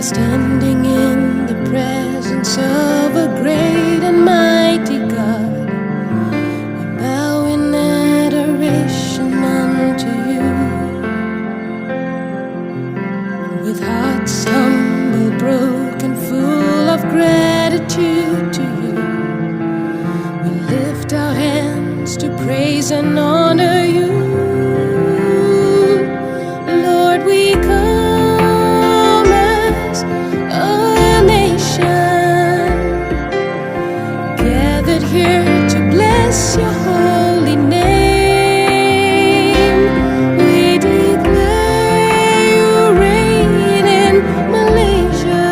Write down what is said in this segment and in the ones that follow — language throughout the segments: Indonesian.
are standing in the presence of a great and mighty God. We bow in adoration unto you, with hearts humble, broken, full of gratitude to you. We lift our hands to praise and honor you. Lord, we come as a nation, gathered here to bless your holy name. We declare you reign in Malaysia.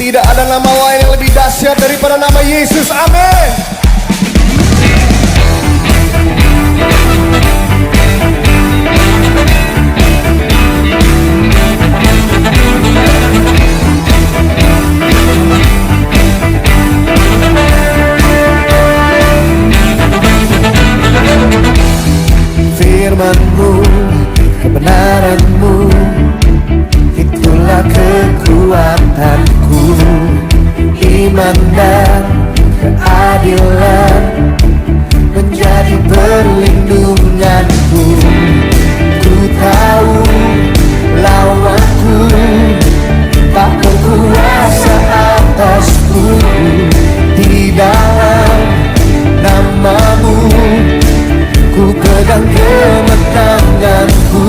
Tidak ada nama lain yang lebih dahsyat daripada nama Yesus. Amin. Firman-Mu, kebenaran-Mu, itulah kekuatanku. Iman dan keadilan menjadi perlindunganku. Ku tahu lawanku tak berkuasa atasku. Di dalam nama-Mu ku pegang kemenanganku.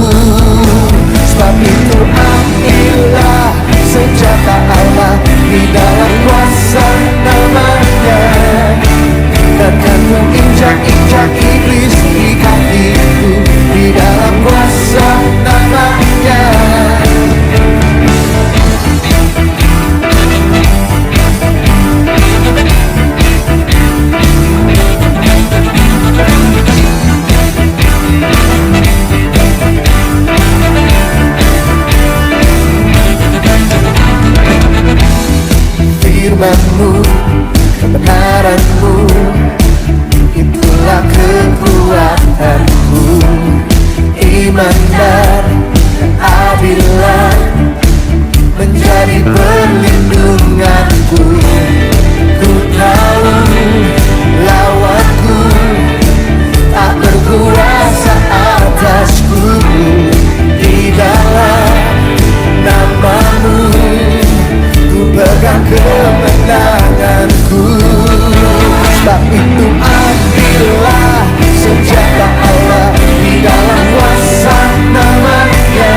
Sebab itu ambillah senjata Allah di dalam kuasa nama-Nya, dan kan ku injak-injak iblis di kakiku di dalam kuasa nama-Nya. Firman-Mu, kebenaran-Mu, itulah kekuatanku. Iman dan keadilan menjadi perlindunganku. Ku tahu lawanku tak berkuasa atasku. Di dalam nama-Mu ku pegang kemenanganku. Sebab itu ambillah senjata Allah di dalam kuasa nama-Nya,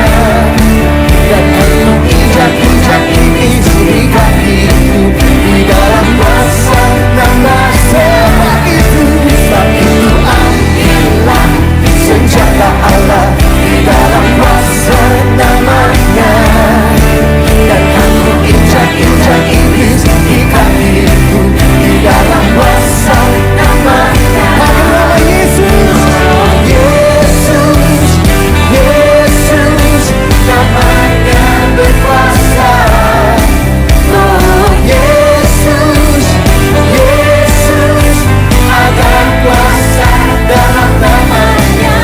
dan aku injak-injak iblis di kakiku di dalam kuasa nama-Nya. Sebab itu ambillah senjata Allah di dalam kuasa nama-Nya, dan aku injak-injak iblis di kakiku di dalam kuasa nama-Nya. Nama Yesus, Yesus, Yesus, nama-Nya berkuasa. Oh Yesus, Yesus, ada kuasa dalam nama-Nya.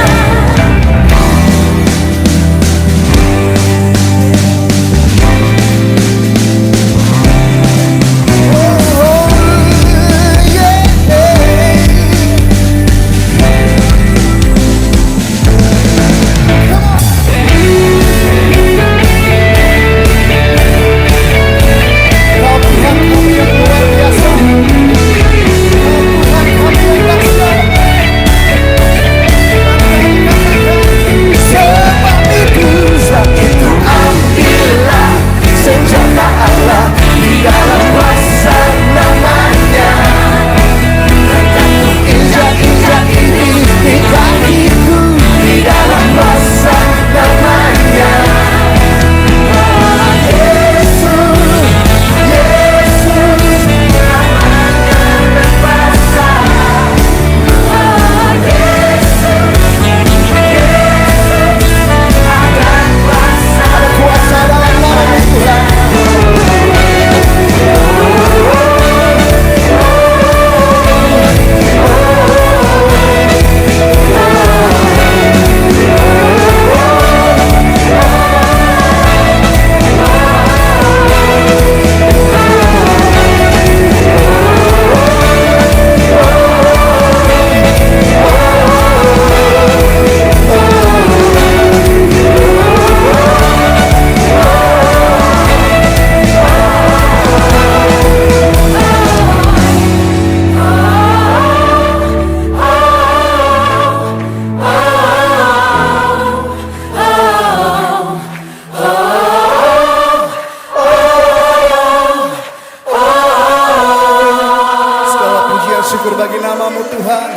nama-Mu Tuhan,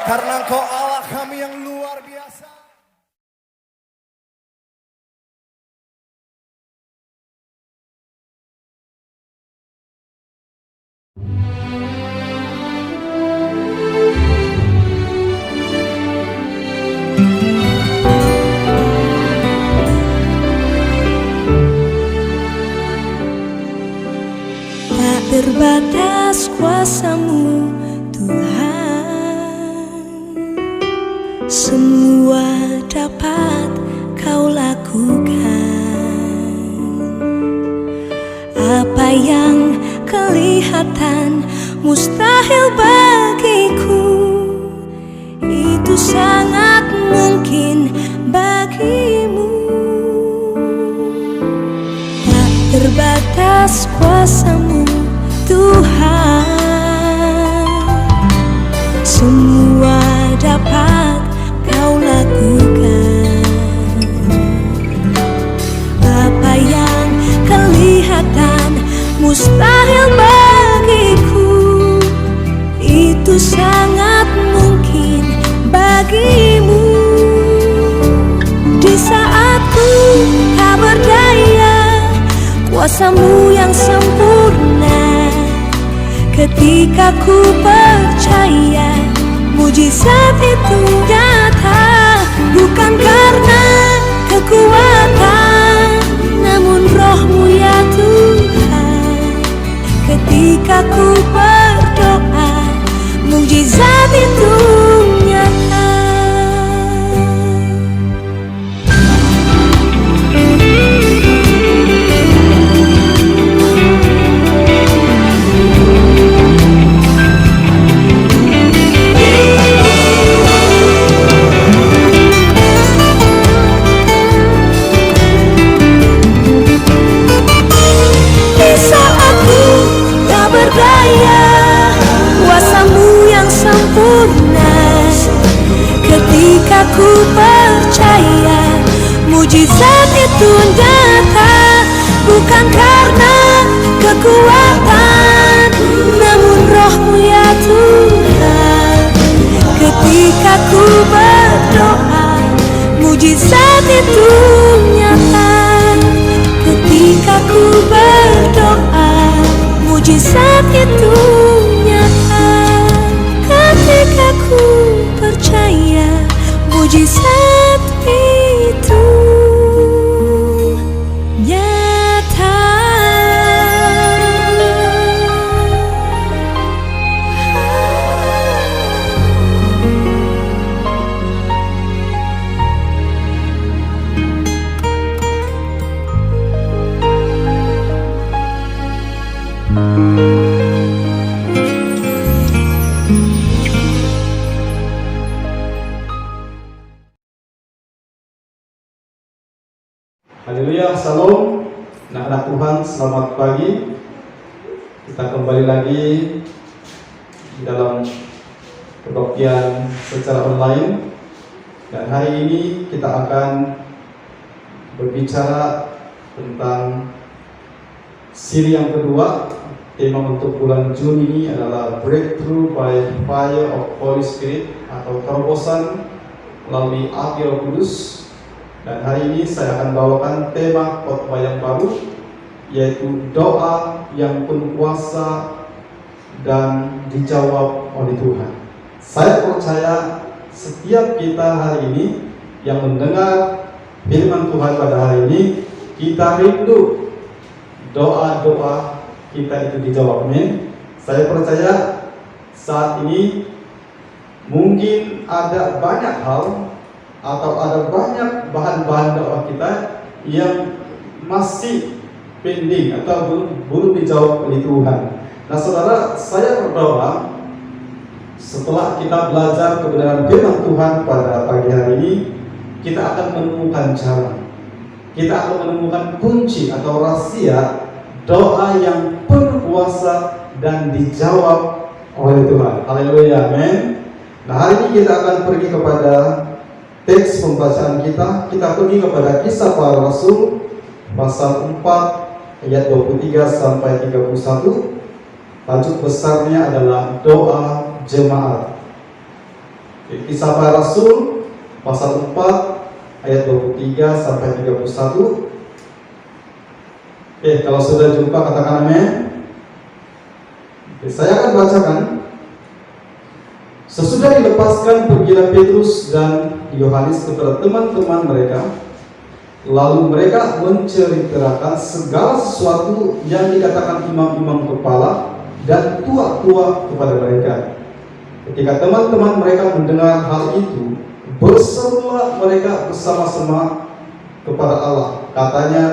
karena Engkau Allah kami yang luar biasa. Tak terbatas kuasa-Mu Tuhan, semua dapat Kau lakukan. Apa yang kelihatan mustahil bagiku, itu sangat mungkin bagimu. Tak terbatas kuasa-Mu Tuhan, semua dapat Kau lakukan. Apa yang kelihatan mustahil bagiku, itu sangat mungkin bagimu. Di saat ku tak berdaya, kuasa-Mu yang sempurna. Ketika ku percaya, mujizat itu nyata. Bukan karena kekuatan, namun Roh-Mu ya Tuhan. Ketika ku berdoa, mujizat itu nyata. Kuasa-Mu yang sempurna. Ketika ku percaya, mujizat itu nyata. Bukan karena kekuatan, namun Roh-Mu ya Tuhan. Ketika ku berdoa, mujizat itu nyata. Ketika ku berdoa, mujizat itu nyata. Ketika ku percaya, mujizat itu nyata. Haleluya, salam anak-anak Tuhan, selamat pagi. Kita kembali lagi di dalam kebaktian secara online. Dan hari ini kita akan berbicara tentang siri yang kedua. Tema untuk bulan Juni ini adalah Breakthrough by Fire of Holy Spirit, atau terobosan melalui api Roh Kudus. Dan hari ini saya akan bawakan tema khotbah yang baru, yaitu doa yang penuh kuasa dan dijawab oleh Tuhan. Saya percaya setiap kita hari ini yang mendengar firman Tuhan pada hari ini, kita rindu doa-doa kita itu dijawab. Amin. Saya percaya saat ini mungkin ada banyak hal atau ada banyak bahan-bahan doa kita yang masih pending atau belum dijawab oleh Tuhan. Nah saudara, saya berdoa setelah kita belajar kebenaran firman Tuhan pada pagi hari ini, kita akan menemukan cara, kita akan menemukan kunci atau rahasia doa yang penuh kuasa dan dijawab oleh Tuhan. Haleluya, amin. Nah hari ini kita akan pergi kepada teks pembacaan kita. Kita pergi kepada Kisah Para Rasul pasal 4 ayat 23 sampai 31. Tajuk besarnya adalah doa jemaat. Kisah Para Rasul pasal 4 ayat 23 sampai 31. Kalau sudah jumpa katakan amin. Saya akan bacakan. Sesudah dilepaskan, pergilah Petrus dan Yohanes kepada teman-teman mereka. Lalu mereka menceritakan segala sesuatu yang dikatakan imam-imam kepala dan tua-tua kepada mereka. Ketika teman-teman mereka mendengar hal itu, berserulah mereka bersama-sama kepada Allah. Katanya,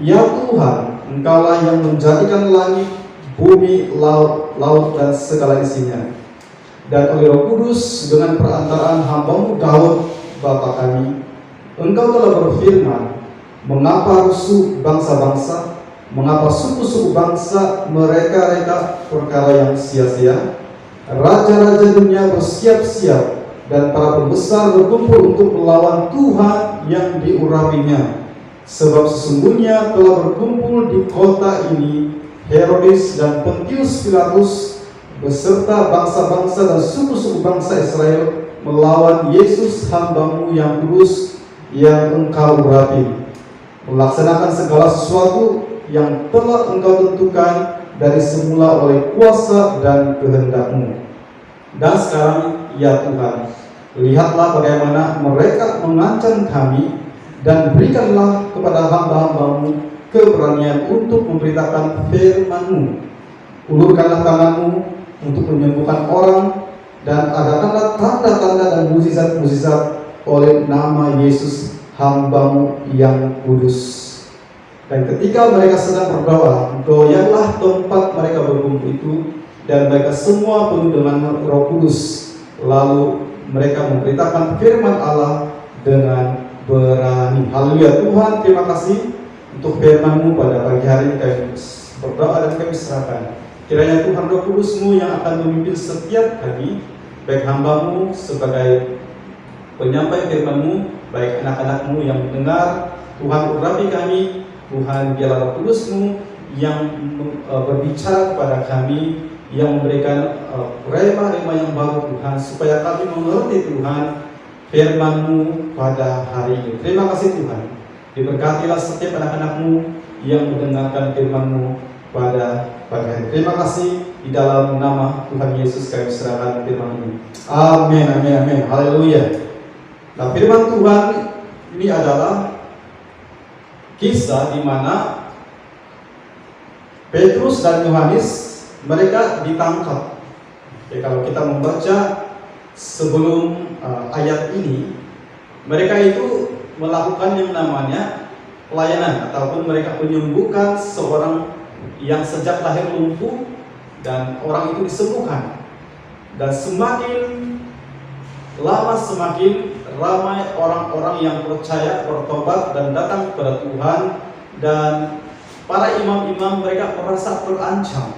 "Ya Tuhan, Engkaulah yang menjadikan langit, bumi, laut dan segala isinya. Dan oleh Roh Kudus dengan perantaraan hamba-Mu Daud, Bapa kami, Engkau telah berfirman, mengapa rusuh bangsa-bangsa, mengapa suku-suku bangsa mereka-reka perkara yang sia-sia? Raja-raja dunia bersiap-siap dan para pembesar berkumpul untuk melawan Tuhan yang diurapinya. Sebab sesungguhnya telah berkumpul di kota ini Herodes dan Pontius Pilatus beserta bangsa-bangsa dan suku-suku bangsa Israel melawan Yesus hamba-Mu yang kudus yang Engkau urapi, melaksanakan segala sesuatu yang telah Engkau tentukan dari semula oleh kuasa dan kehendak-Mu. Dan sekarang, ya Tuhan, lihatlah bagaimana mereka mengancam kami, dan berikanlah kepada hamba-hamba-Mu keberanian untuk memberitakan firman-Mu. Ulurkanlah tangan-Mu untuk menyembuhkan orang, dan adakanlah tanda-tanda dan mukjizat-mukjizat oleh nama Yesus hamba-Mu yang kudus." Dan ketika mereka sedang berdoa, goyahlah tempat mereka berkumpul itu, dan mereka semua penuh dengan Roh Kudus. Lalu mereka memberitakan firman Allah dengan berani. Haleluya. Tuhan, terima kasih untuk firman-Mu pada pagi hari ini. Kami berdoa dan kami serahkan. Kiranya Tuhan Roh Kudus-Mu yang akan memimpin setiap kami, baik hamba-Mu sebagai penyampai firman-Mu, baik anak-anak-Mu yang mendengar. Tuhan urapi kami. Tuhan, biarlah Roh Kudus-Mu yang berbicara kepada kami, yang memberikan rema-rema yang baru Tuhan, supaya kami mengerti Tuhan firman-Mu pada hari ini. Terima kasih Tuhan. Diberkatilah setiap anak-anak-Mu yang mendengarkan firman-Mu pada pagi hari. Terima kasih, di dalam nama Tuhan Yesus kami serahkan firman ini. Amin, amin, amin. Haleluya. Nah, firman Tuhan ini adalah kisah di mana Petrus dan Yohanes mereka ditangkap. Kalau kita membaca sebelum ayat ini, mereka itu melakukan yang namanya pelayanan, ataupun mereka menyembuhkan seorang yang sejak lahir lumpuh, dan orang itu disembuhkan. Dan semakin lama semakin ramai orang-orang yang percaya, bertobat dan datang kepada Tuhan. Dan para imam-imam mereka merasa terancam.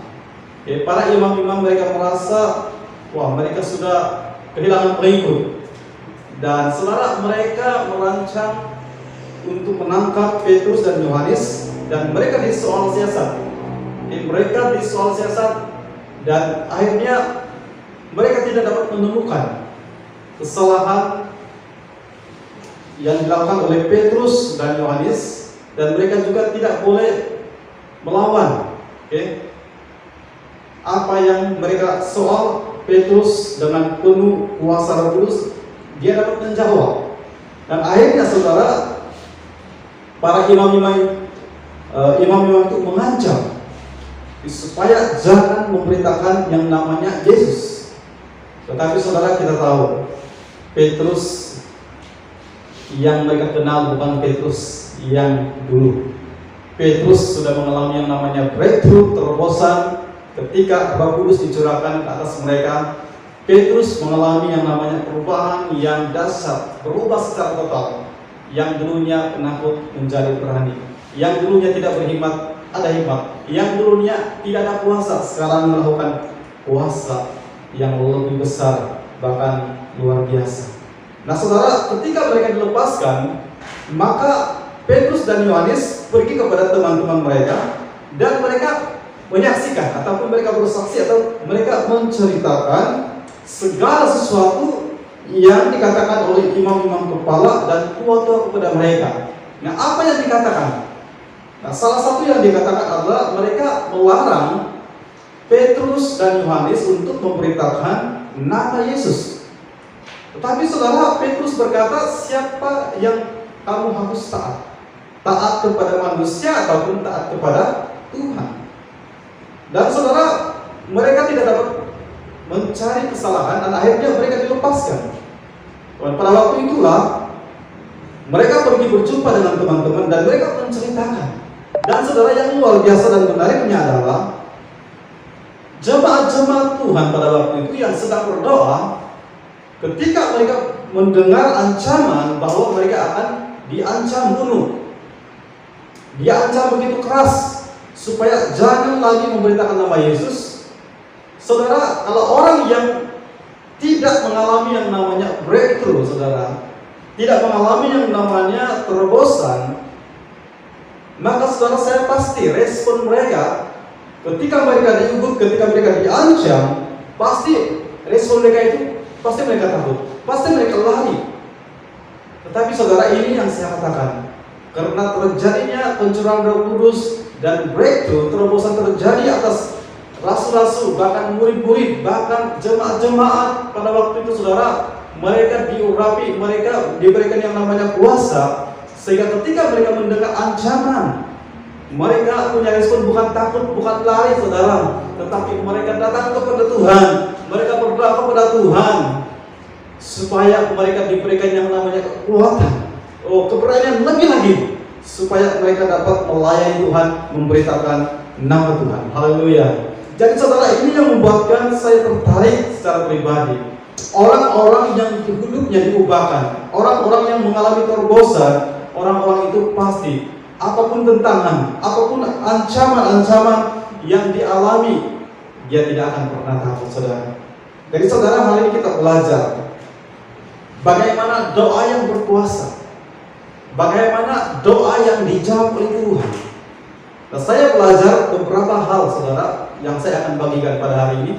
Para imam-imam mereka merasa, wah, mereka sudah kehilangan pengikut. Dan saudara, mereka merancang untuk menangkap Petrus dan Yohanes, dan mereka disoal siasat. Mereka disoal siasat, dan akhirnya mereka tidak dapat menemukan kesalahan yang dilakukan oleh Petrus dan Yohanes, dan mereka juga tidak boleh melawan. Apa yang mereka soal, Petrus dengan penuh kuasa Roh Kudus, dia dapat menjawab. Dan akhirnya saudara, para imam-imam itu mengancam supaya jangan memberitakan yang namanya Yesus. Tetapi saudara, kita tahu Petrus yang mereka kenal bukan Petrus yang dulu. Petrus sudah mengalami yang namanya breakthrough, terobosan ketika Roh Kudus dicurahkan ke atas mereka. Petrus mengalami yang namanya perubahan yang dasar, berubah secara total. Yang dulunya penakut menjadi berani, yang dulunya tidak berhikmat ada hikmat, yang dulunya tidak ada kuasa sekarang melakukan kuasa yang lebih besar, bahkan luar biasa. Nah saudara, ketika mereka dilepaskan, maka Petrus dan Yohanes pergi kepada teman-teman mereka, dan mereka menyaksikan ataupun mereka bersaksi atau mereka menceritakan segala sesuatu yang dikatakan oleh imam-imam kepala dan tua-tua kepada mereka. Nah, apa yang dikatakan? Nah, salah satu yang dikatakan adalah mereka melarang Petrus dan Yohanes untuk memberitakan nama Yesus. Tetapi saudara, Petrus berkata, siapa yang kamu harus taat? Taat kepada manusia ataupun taat kepada Tuhan? Dan saudara, mereka tidak dapat mencari kesalahan dan akhirnya mereka dilepaskan. Dan pada waktu itulah mereka pergi berjumpa dengan teman-teman dan mereka menceritakan. Dan saudara, yang luar biasa dan menariknya adalah jemaat-jemaat Tuhan pada waktu itu yang sedang berdoa, ketika mereka mendengar ancaman bahwa mereka akan diancam bunuh, diancam begitu keras supaya jangan lagi memberitakan nama Yesus. Saudara, kalau orang yang tidak mengalami yang namanya breakthrough, saudara, tidak mengalami yang namanya terobosan, maka saudara, saya pasti respon mereka ketika mereka diugut, ketika mereka diancam, pasti respon mereka itu, pasti mereka takut, pasti mereka lari. Tetapi saudara, ini yang saya katakan, karena terjadinya pencurahan Roh Kudus dan breakthrough, terobosan terjadi atas rasul-rasul, bahkan murid-murid, bahkan jemaat-jemaat pada waktu itu, saudara, mereka diurapi, mereka diberikan yang namanya kuasa, sehingga ketika mereka mendengar ancaman, mereka punya respon bukan takut, bukan lari, saudara, tetapi mereka datang kepada Tuhan, mereka berdoa kepada Tuhan, supaya mereka diberikan yang namanya kekuatan, keberanian lebih lagi, supaya mereka dapat melayani Tuhan, memberitakan nama Tuhan. Haleluya. Jadi saudara, ini yang membuatkan saya tertarik secara pribadi. Orang-orang yang hidupnya diubahkan, orang-orang yang mengalami terobosan, orang-orang itu pasti apapun tentangan, apapun ancaman-ancaman yang dialami, dia tidak akan pernah takut, saudara. Jadi saudara, hari ini kita belajar bagaimana doa yang berkuasa, bagaimana doa yang dijawab oleh Tuhan. Nah, saya belajar beberapa hal, saudara, yang saya akan bagikan pada hari ini.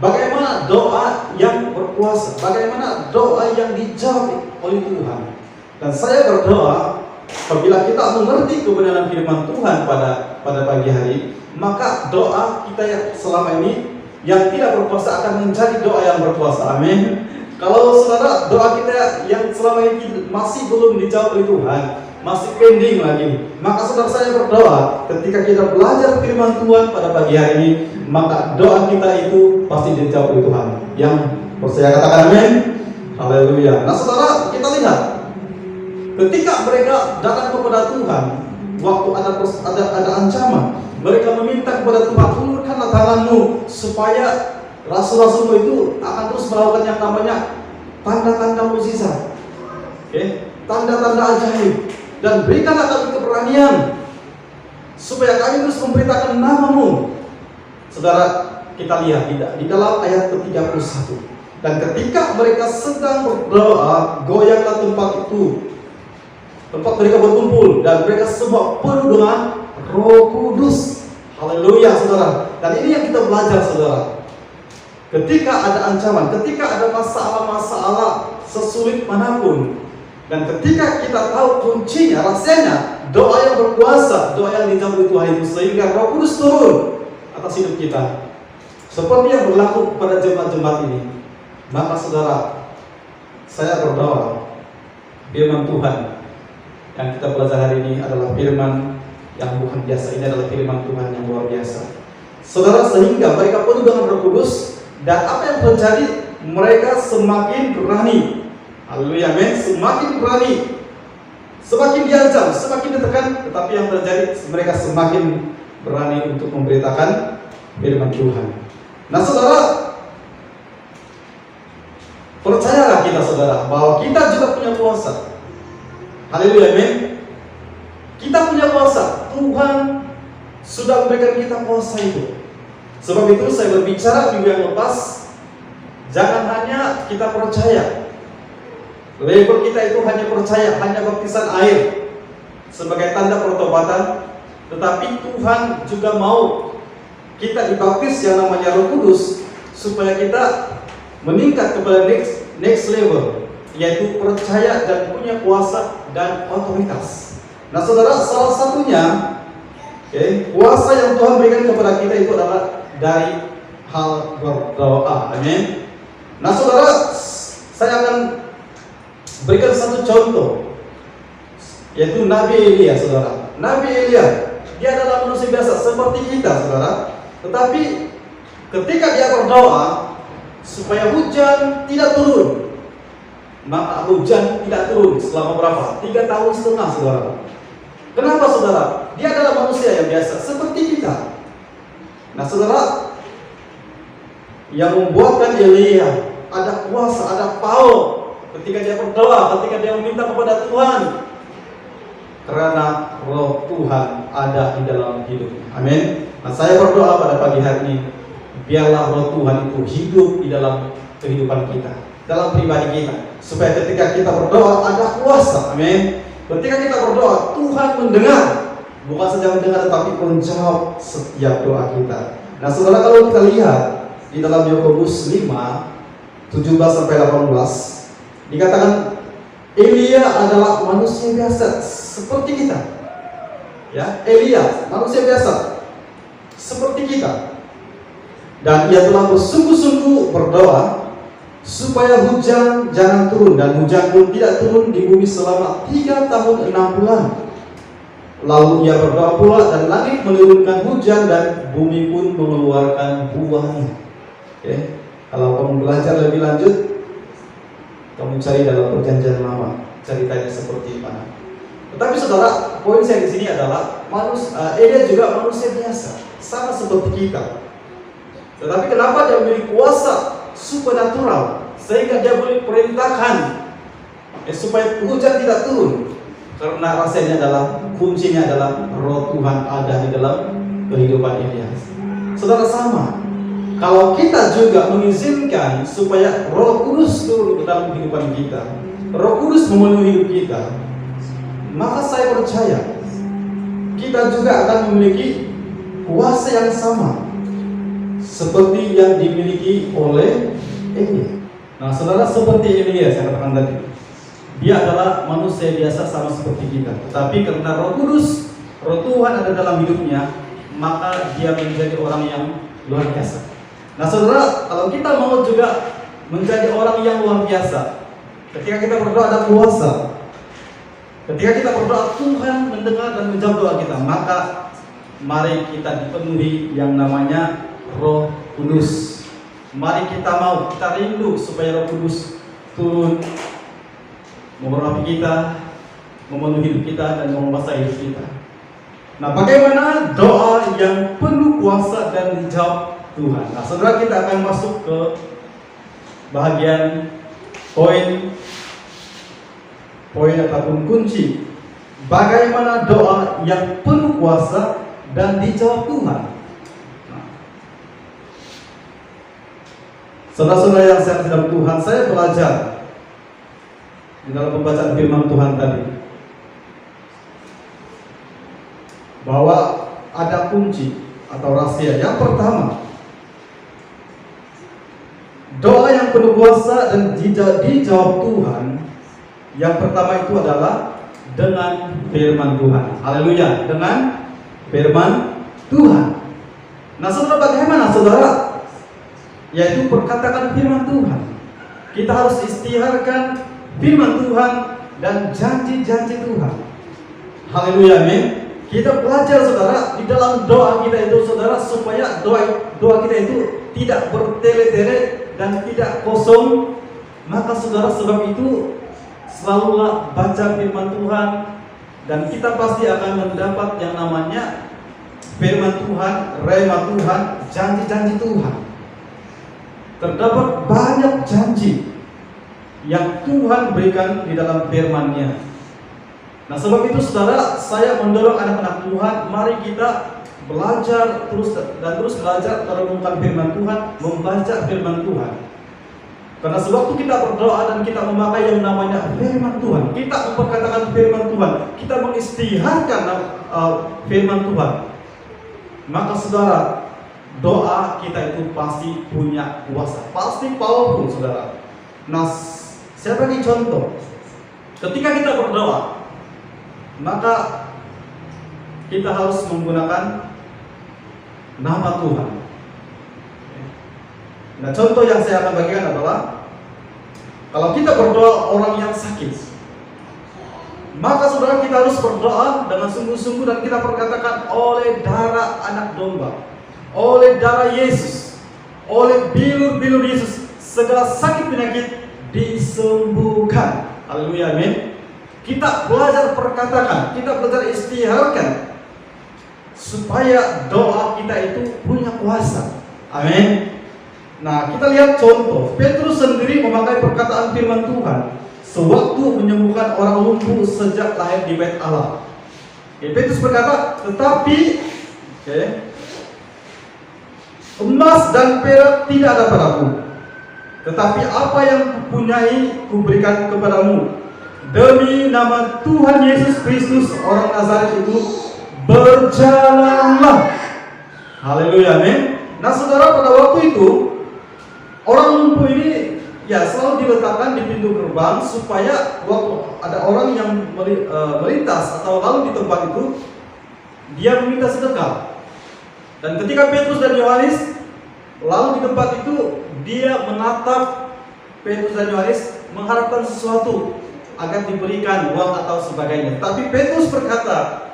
Bagaimana doa yang berkuasa, bagaimana doa yang dijawab oleh Tuhan. Dan saya berdoa, apabila kita mengerti kebenaran firman Tuhan pada pagi hari, maka doa kita yang selama ini yang tidak berkuasa akan menjadi doa yang berkuasa. Amin. Kalau saudara, doa kita yang selama ini masih belum dijawab oleh Tuhan, masih pending lagi, maka saudara, saya berdoa ketika kita belajar firman Tuhan pada pagi hari ini, maka doa kita itu pasti dijawab oleh Tuhan. Yang percaya katakan amin. Haleluya. Nah saudara, kita lihat ketika mereka datang kepada Tuhan, waktu ada ancaman, mereka meminta kepada Tuhan, ulurkanlah tanganmu supaya rasul-rasulmu itu akan terus melakukan yang namanya tanda-tanda mukjizat, tanda-tanda ajaib, dan berikanlah kami keberanian supaya kami terus memberitakan namamu. Saudara, kita lihat di dalam ayat ke-31. Dan ketika mereka sedang berdoa, goyanglah tempat itu, tempat mereka berkumpul, dan mereka semua penuh dengan Roh Kudus. Haleluya, saudara. Dan ini yang kita belajar, saudara. Ketika ada ancaman, ketika ada masalah-masalah sesulit manapun, dan ketika kita tahu kuncinya, rasanya doa yang berkuasa, doa yang dijawab oleh Tuhan itu, sehingga Roh Kudus turun atas hidup kita, seperti yang berlaku pada jemaat-jemaat ini. Maka saudara, saya berdoa firman Tuhan yang kita belajar hari ini adalah firman yang bukan biasa. Ini adalah firman Tuhan yang luar biasa, saudara, sehingga mereka penuh dengan Roh Kudus. Dan apa yang terjadi? Mereka semakin berani. Haleluya, amin. Semakin berani, semakin diancam, semakin ditekan, tetapi yang terjadi, mereka semakin berani untuk memberitakan firman Tuhan. Nah saudara, percayalah kita, saudara, bahwa kita juga punya kuasa. Haleluya, amin. Kita punya kuasa. Tuhan sudah memberikan kita kuasa itu. Sebab itu saya berbicara minggu yang lepas, jangan hanya kita percaya, label kita itu hanya percaya, hanya baptisan air sebagai tanda pertobatan, tetapi Tuhan juga mau kita dibaptis yang namanya Roh Kudus, supaya kita meningkat kepada next level, yaitu percaya dan punya kuasa dan otoritas. Nah saudara, salah satunya kuasa yang Tuhan berikan kepada kita itu adalah dari hal berdoa. Amin. Nah saudara, saya akan berikan satu contoh, yaitu Nabi Elia. Saudara, Nabi Elia, dia adalah manusia biasa seperti kita, saudara. Tetapi ketika dia berdoa supaya hujan tidak turun, maka hujan tidak turun selama berapa? 3 tahun setengah, saudara. Kenapa, saudara? Dia adalah manusia yang biasa seperti kita. Nah saudara, yang membuatkan Elia ada kuasa, ada power ketika dia berdoa, ketika dia meminta kepada Tuhan, karena roh Tuhan ada di dalam hidupnya. Amin. Nah saya berdoa pada pagi hari ini, biarlah roh Tuhan itu hidup di dalam kehidupan kita, dalam pribadi kita, supaya ketika kita berdoa ada kuasa. Amin. Ketika kita berdoa, Tuhan mendengar, bukan saja mendengar tetapi menjawab setiap doa kita. Nah saudara, kalau kita lihat di dalam Yakobus 5 17-18 dikatakan Elia adalah manusia biasa seperti kita. Ya, Elia manusia biasa seperti kita. Dan ia telah bersungguh-sungguh berdoa supaya hujan jangan turun, dan hujan pun tidak turun di bumi selama 3 tahun 6 bulan. Lalu ia berdoa pula, dan langit menurunkan hujan dan bumi pun mengeluarkan buahnya. Kalau kamu belajar lebih lanjut, kamu cari dalam perjanjian lama ceritanya seperti mana. Tetapi saudara, poin saya di sini adalah Elia juga manusia biasa, sama seperti kita. Tetapi kenapa dia memiliki kuasa supernatural sehingga dia boleh perintahkan supaya hujan tidak turun? Karena rasanya adalah kuncinya adalah roh Tuhan ada di dalam kehidupan Elia. Saudara, sama. Kalau kita juga mengizinkan supaya Roh Kudus turun ke dalam kehidupan kita, Roh Kudus memenuhi hidup kita, maka saya percaya kita juga akan memiliki kuasa yang sama seperti yang dimiliki oleh Elia. Nah saudara, seperti Elia saya katakan tadi, dia adalah manusia biasa sama seperti kita, tetapi karena Roh Kudus, Roh Tuhan ada dalam hidupnya, maka dia menjadi orang yang luar biasa. Nah saudara, kalau kita mau juga menjadi orang yang luar biasa, ketika kita berdoa ada kuasa. Ketika kita berdoa, Tuhan mendengar dan menjawab doa kita, maka mari kita dipenuhi yang namanya Roh Kudus. Mari kita rindu supaya Roh Kudus turun, memberkati kita, memenuhi hidup kita, dan menguasai hidup kita. Nah, bagaimana doa yang penuh kuasa dan dijawab Tuhan? Nah, saudara, kita akan masuk ke bahagian poin ataupun kunci bagaimana doa yang penuh kuasa dan dijawab Tuhan. Nah, saudara-saudara yang saya dalam Tuhan, saya belajar di dalam pembacaan firman Tuhan tadi bahwa ada kunci atau rahasia. Yang pertama, doa yang penuh kuasa dan dijawab Tuhan, yang pertama itu adalah dengan firman Tuhan. Haleluya, dengan firman Tuhan. Nah saudara, bagaimana saudara? Yaitu perkatakan firman Tuhan. Kita harus istiharkan firman Tuhan dan janji-janji Tuhan. Haleluya, amin. Kita belajar saudara di dalam doa kita itu saudara, supaya doa kita itu tidak bertele-tele dan tidak kosong. Maka saudara, sebab itu selalulah baca firman Tuhan, dan kita pasti akan mendapat yang namanya firman Tuhan, rema Tuhan, janji-janji Tuhan. Terdapat banyak janji yang Tuhan berikan di dalam firman-Nya. Nah sebab itu saudara, saya mendorong anak-anak Tuhan, mari kita belajar terus belajar merenungkan firman Tuhan, membaca firman Tuhan. Karena sewaktu kita berdoa dan kita memakai yang namanya firman Tuhan, kita memperkatakan firman Tuhan, kita mengistiharkan firman Tuhan, maka saudara, doa kita itu pasti punya kuasa, pasti powerful, saudara. Nah, saya bagi contoh. Ketika kita berdoa, maka kita harus menggunakan nama Tuhan. Nah, contoh yang saya akan bagikan adalah kalau kita berdoa orang yang sakit, maka saudara kita harus berdoa dengan sungguh-sungguh dan kita perkatakan oleh darah anak domba, oleh darah Yesus, oleh bilur-bilur Yesus, segala sakit penyakit disembuhkan. Haleluya, amin. Kita belajar perkatakan, kita belajar istiharkan supaya doa kita itu punya kuasa. Amin. Nah, kita lihat contoh. Petrus sendiri memakai perkataan firman Tuhan sewaktu menyembuhkan orang lumpuh sejak lahir di bait Allah. Petrus berkata, tetapi emas dan perak tidak ada padaku, tetapi apa yang kupunyai kuberikan kepadamu. Demi nama Tuhan Yesus Kristus orang Nazaret itu, berjalanlah. Haleluya, amin. Nah, saudara, pada waktu itu orang lumpuh ini selalu diletakkan di pintu gerbang supaya waktu ada orang yang melintas atau lalu di tempat itu, dia meminta sedekah. Dan ketika Petrus dan Yohanes lalu di tempat itu, dia menatap Petrus dan Yohanes mengharapkan sesuatu agar diberikan uang atau sebagainya. Tapi Petrus berkata,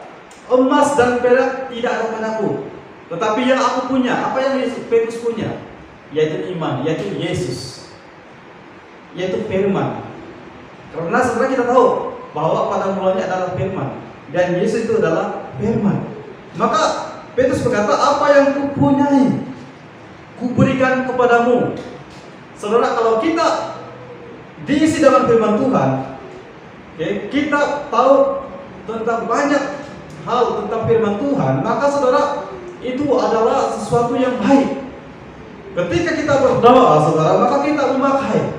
emas dan perak tidak ada padaku, tetapi yang aku punya. Apa yang Petrus punya? Yaitu iman, yaitu Yesus, yaitu firman. Karena sebenarnya kita tahu bahwa pada mulanya adalah firman, dan Yesus itu adalah firman. Maka Petrus berkata, apa yang kupunyai kuberikan kepadamu. Saudara, kalau kita diisi dengan firman Tuhan, kita tahu tentang banyak hal tentang firman Tuhan, maka saudara, itu adalah sesuatu yang baik. Ketika kita berdoa, saudara, maka kita memakai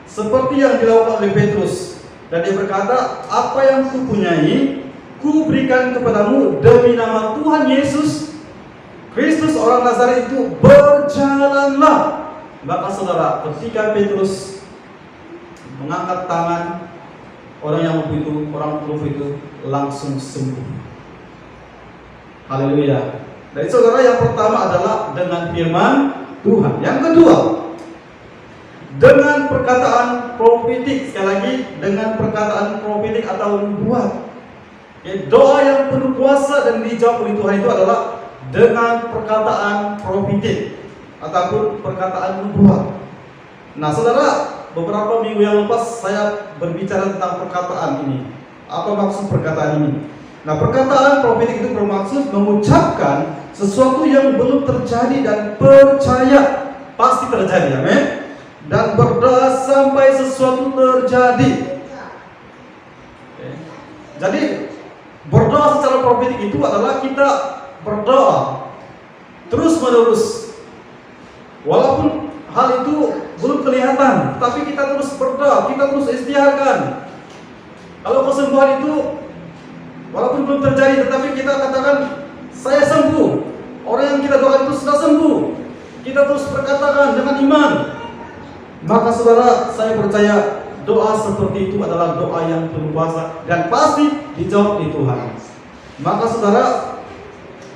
seperti yang dilakukan oleh Petrus, dan dia berkata, apa yang kupunyai kuberikan kepadamu. Demi nama Tuhan Yesus Kristus orang Nazaret itu, berjalanlah. Maka saudara, ketika Petrus mengangkat tangan, orang lumpuh itu langsung sembuh. Haleluya. Jadi saudara, yang pertama adalah dengan firman Tuhan. Yang kedua, dengan perkataan profetik. Sekali lagi, dengan perkataan profetik atau nubuat. Doa yang penuh kuasa dan dijawab oleh Tuhan itu adalah dengan perkataan profetik ataupun perkataan nubuat. Nah, saudara, beberapa minggu yang lepas saya berbicara tentang perkataan ini. Apa maksud perkataan ini? Nah, perkataan profetik itu bermaksud mengucapkan sesuatu yang belum terjadi dan percaya pasti terjadi, amin. Dan berdoa sampai sesuatu terjadi. Jadi berdoa secara profetik itu adalah kita berdoa terus menerus, walaupun hal itu belum kelihatan, tapi kita terus berdoa, kita terus istiharkan. Kalau kesembuhan itu walaupun belum terjadi, tetapi kita katakan, saya sembuh. Orang yang kita doakan itu sudah sembuh. Kita terus berkatakan dengan iman. Maka saudara, saya percaya doa seperti itu adalah doa yang penuh kuasa dan pasti dijawab di Tuhan. Maka saudara,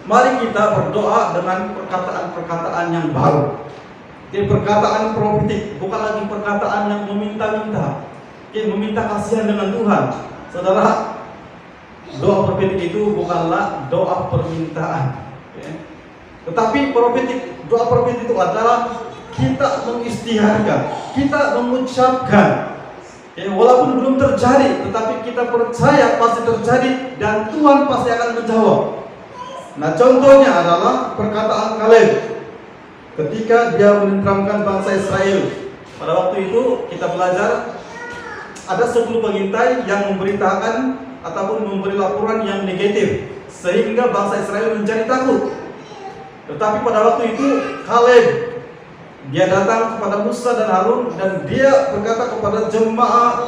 mari kita berdoa dengan perkataan-perkataan yang baru. Jadi perkataan profetik, bukan lagi perkataan yang meminta-minta. Meminta kasihan dengan Tuhan. Saudara, doa profetik itu bukanlah doa permintaan. Tetapi doa profetik itu adalah kita mengistiharkan, kita mengucapkan. Walaupun belum terjadi, tetapi kita percaya pasti terjadi dan Tuhan pasti akan menjawab. Nah, contohnya adalah perkataan Kaleb ketika dia menenteramkan bangsa Israel. Pada waktu itu kita belajar ada 10 pengintai yang memberitakan ataupun memberi laporan yang negatif sehingga bangsa Israel menjadi takut. Tetapi pada waktu itu Kaleb, dia datang kepada Musa dan Harun dan dia berkata kepada jemaah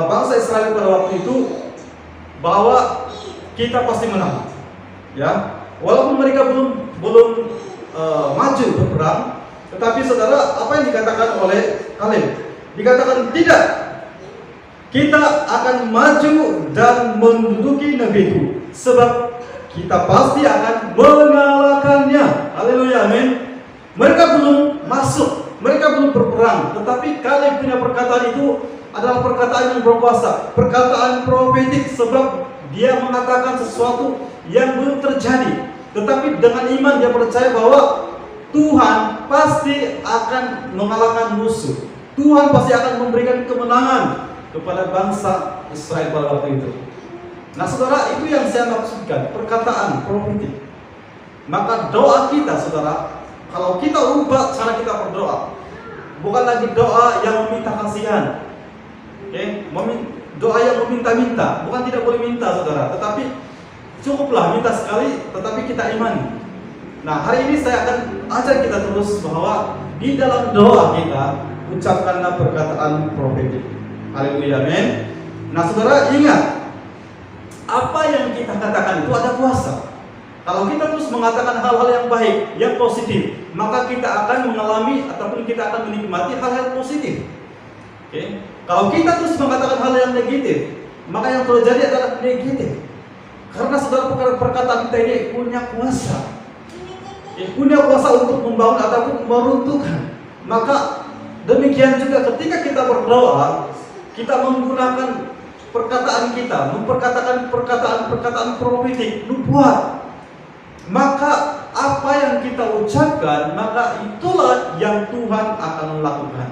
bangsa Israel pada waktu itu bahwa kita pasti menang. Ya, walaupun mereka belum maju berperang. Tetapi saudara, apa yang dikatakan oleh Kaleb? Dikatakan tidak. Kita akan maju dan menduduki negeri itu, sebab kita pasti akan mengalahkannya. Haleluya, amin. Mereka belum masuk, mereka belum berperang, tetapi Kaleb punya perkataan itu adalah perkataan yang berkuasa, perkataan profetik, sebab dia mengatakan sesuatu yang belum terjadi. Tetapi dengan iman dia percaya bahwa Tuhan pasti akan mengalahkan musuh. Tuhan pasti akan memberikan kemenangan kepada bangsa Israel pada waktu itu. Nah saudara, itu yang saya maksudkan, perkataan profetik. Maka doa kita saudara, kalau kita ubah cara kita berdoa, bukan lagi doa yang meminta kasihan, doa yang meminta-minta, bukan tidak boleh minta saudara, tetapi cukuplah minta sekali, tetapi kita imani. Nah hari ini saya akan ajar kita terus bahwa di dalam doa kita ucapkanlah perkataan profetik. Haleluya, amin. Nah saudara, ingat, apa yang kita katakan itu ada kuasa. Kalau kita terus mengatakan hal-hal yang baik, yang positif, maka kita akan mengalami ataupun kita akan menikmati hal-hal positif. Kalau kita terus mengatakan hal yang negatif, maka yang terjadi adalah negatif. Karena saudara, perkataan kita ini punya kuasa, punya kuasa untuk membangun ataupun meruntuhkan. Maka demikian juga ketika kita berdoa, kita menggunakan perkataan kita, memperkatakan perkataan profetik, nubuat. Maka apa yang kita ucapkan, maka itulah yang Tuhan akan lakukan.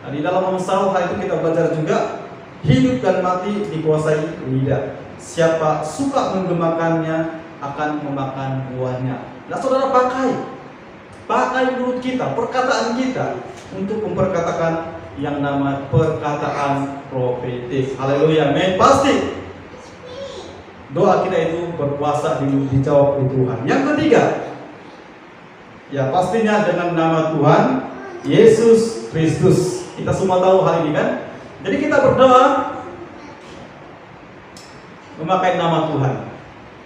Nah, di dalam Amsal itu kita belajar juga, hidup dan mati dikuasai lidah. Siapa suka menggemakannya akan memakan buahnya. Nah saudara, pakai mulut kita, perkataan kita untuk memperkatakan yang nama perkataan profetik. Haleluya, amin. Pasti doa kita itu berkuasa dijawab oleh Tuhan. Yang ketiga, ya pastinya dengan nama Tuhan Yesus Kristus. Kita semua tahu hal ini kan. Jadi kita berdoa memakai nama Tuhan,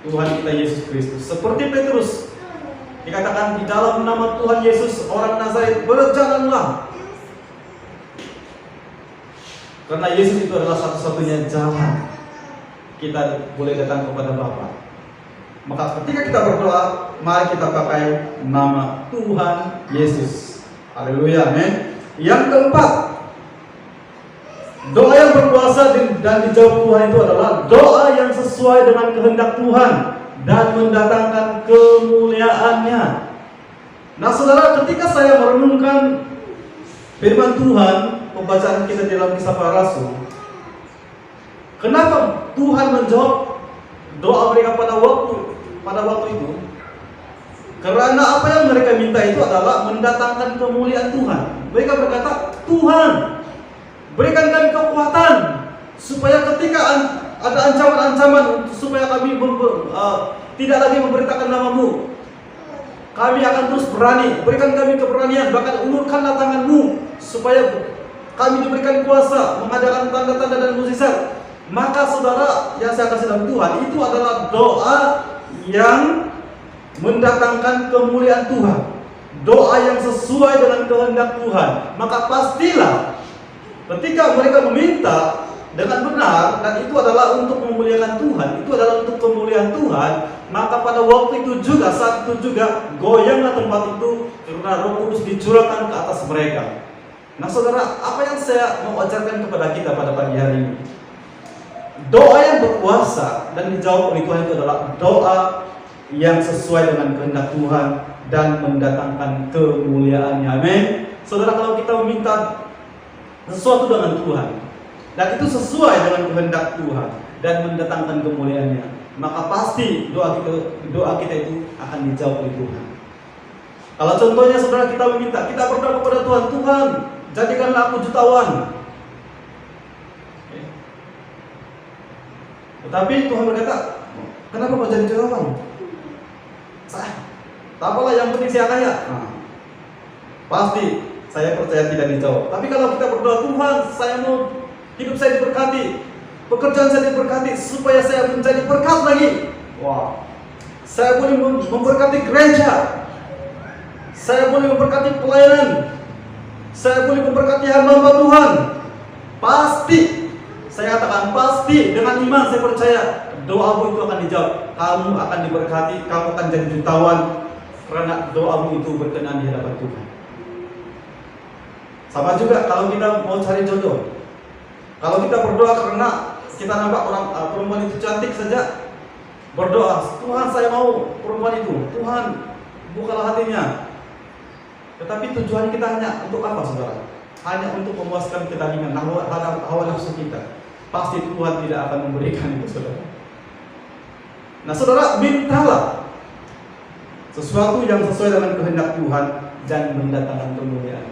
Tuhan kita Yesus Kristus. Seperti Petrus dikatakan, di dalam nama Tuhan Yesus orang Nazaret berjalanlah. Karena Yesus itu adalah satu-satunya jalan kita boleh datang kepada Bapa. Maka ketika kita berdoa, mari kita pakai nama Tuhan Yesus. Haleluya, amin. Yang keempat, doa yang berkuasa dan dijawab Tuhan itu adalah doa yang sesuai dengan kehendak Tuhan dan mendatangkan kemuliaannya. Nah saudara, ketika saya merenungkan firman Tuhan, pembacaan kita dalam Kisah Para Rasul, kenapa Tuhan menjawab doa mereka pada waktu itu? Karena apa yang mereka minta itu adalah mendatangkan kemuliaan Tuhan. Mereka berkata, Tuhan, berikan kami kekuatan supaya ketika ada ancaman-ancaman, supaya kami tidak lagi memberitakan nama-Mu, kami akan terus berani. Berikan kami keberanian, bahkan ulurkanlah tangan-Mu supaya kami diberikan kuasa mengadakan tanda-tanda dan mukjizat. Maka saudara, yang saya kasih dalam Tuhan, itu adalah doa yang mendatangkan kemuliaan Tuhan, doa yang sesuai dengan kehendak Tuhan. Maka pastilah ketika mereka meminta dengan benar, dan itu adalah untuk memuliakan Tuhan, itu adalah untuk kemuliaan Tuhan, maka pada waktu itu juga, saat itu juga, goyanglah tempat itu karena Roh Kudus dicurahkan ke atas mereka. Nah saudara, apa yang saya mau ajarkan kepada kita pada pagi hari ini? Doa yang berkuasa dan dijawab oleh Tuhan itu adalah doa yang sesuai dengan kehendak Tuhan dan mendatangkan kemuliaannya. Amin. Saudara, kalau kita meminta sesuatu dengan Tuhan dan itu sesuai dengan kehendak Tuhan dan mendatangkan kemuliaannya, maka pasti doa kita itu akan dijawab oleh Tuhan. Kalau contohnya saudara, kita meminta, kita berdoa kepada Tuhan, Tuhan jadikanlah aku jutawan. Tetapi Tuhan berkata, kenapa kau jadi jutawan? Tak apalah, yang penting saya kaya. Pasti saya percaya tidak dijawab. Tapi kalau kita berdoa, Tuhan, saya mau hidup saya diberkati, pekerjaan saya diberkati, supaya saya menjadi berkat lagi. Wah, saya boleh memberkati gereja, saya boleh memberkati pelayanan, saya boleh memberkati hamba-hamba Tuhan. Pasti, saya katakan pasti dengan iman saya percaya doamu itu akan dijawab. Kamu akan diberkati, kamu akan jadi jutawan karena doamu itu berkenan di hadapan Tuhan. Sama juga kalau kita mau cari jodoh. Kalau kita berdoa karena kita nampak orang perempuan itu cantik saja, berdoa, Tuhan saya mau perempuan itu, Tuhan bukalah hatinya. Tetapi tujuan kita hanya untuk apa, saudara? Hanya untuk memuaskan kedagingan hawa nafsu kita. Pasti Tuhan tidak akan memberikan itu, saudara. Nah, saudara, mintalah sesuatu yang sesuai dengan kehendak Tuhan dan mendatangkan kemuliaan.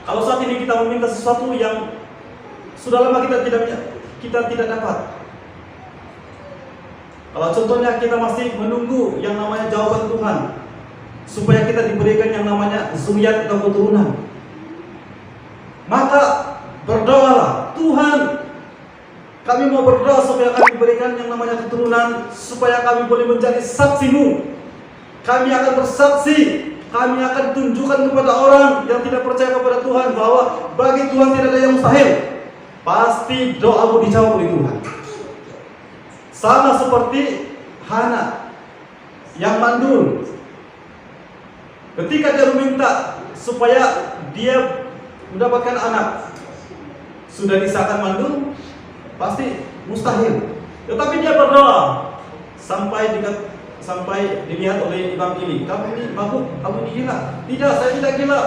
Kalau saat ini kita meminta sesuatu yang sudah lama kita tidak dapat. Kalau contohnya kita masih menunggu yang namanya jawaban Tuhan, supaya kita diberikan yang namanya zuriat atau keturunan, maka berdoalah, Tuhan, kami mau berdoa supaya kami diberikan yang namanya keturunan, supaya kami boleh menjadi saksi-Mu. Kami akan bersaksi, kami akan tunjukkan kepada orang yang tidak percaya kepada Tuhan bahwa bagi Tuhan tidak ada yang mustahil. Pasti doamu dijawab oleh Tuhan. Sama seperti Hana yang mandul. Ketika dia meminta supaya dia mendapatkan anak, sudah disahkan mandul, pasti mustahil. Tetapi dia berdoa sampai dilihat oleh Imam Ili, kamu ini mabuk, kamu ini gila. Tidak, saya tidak gila.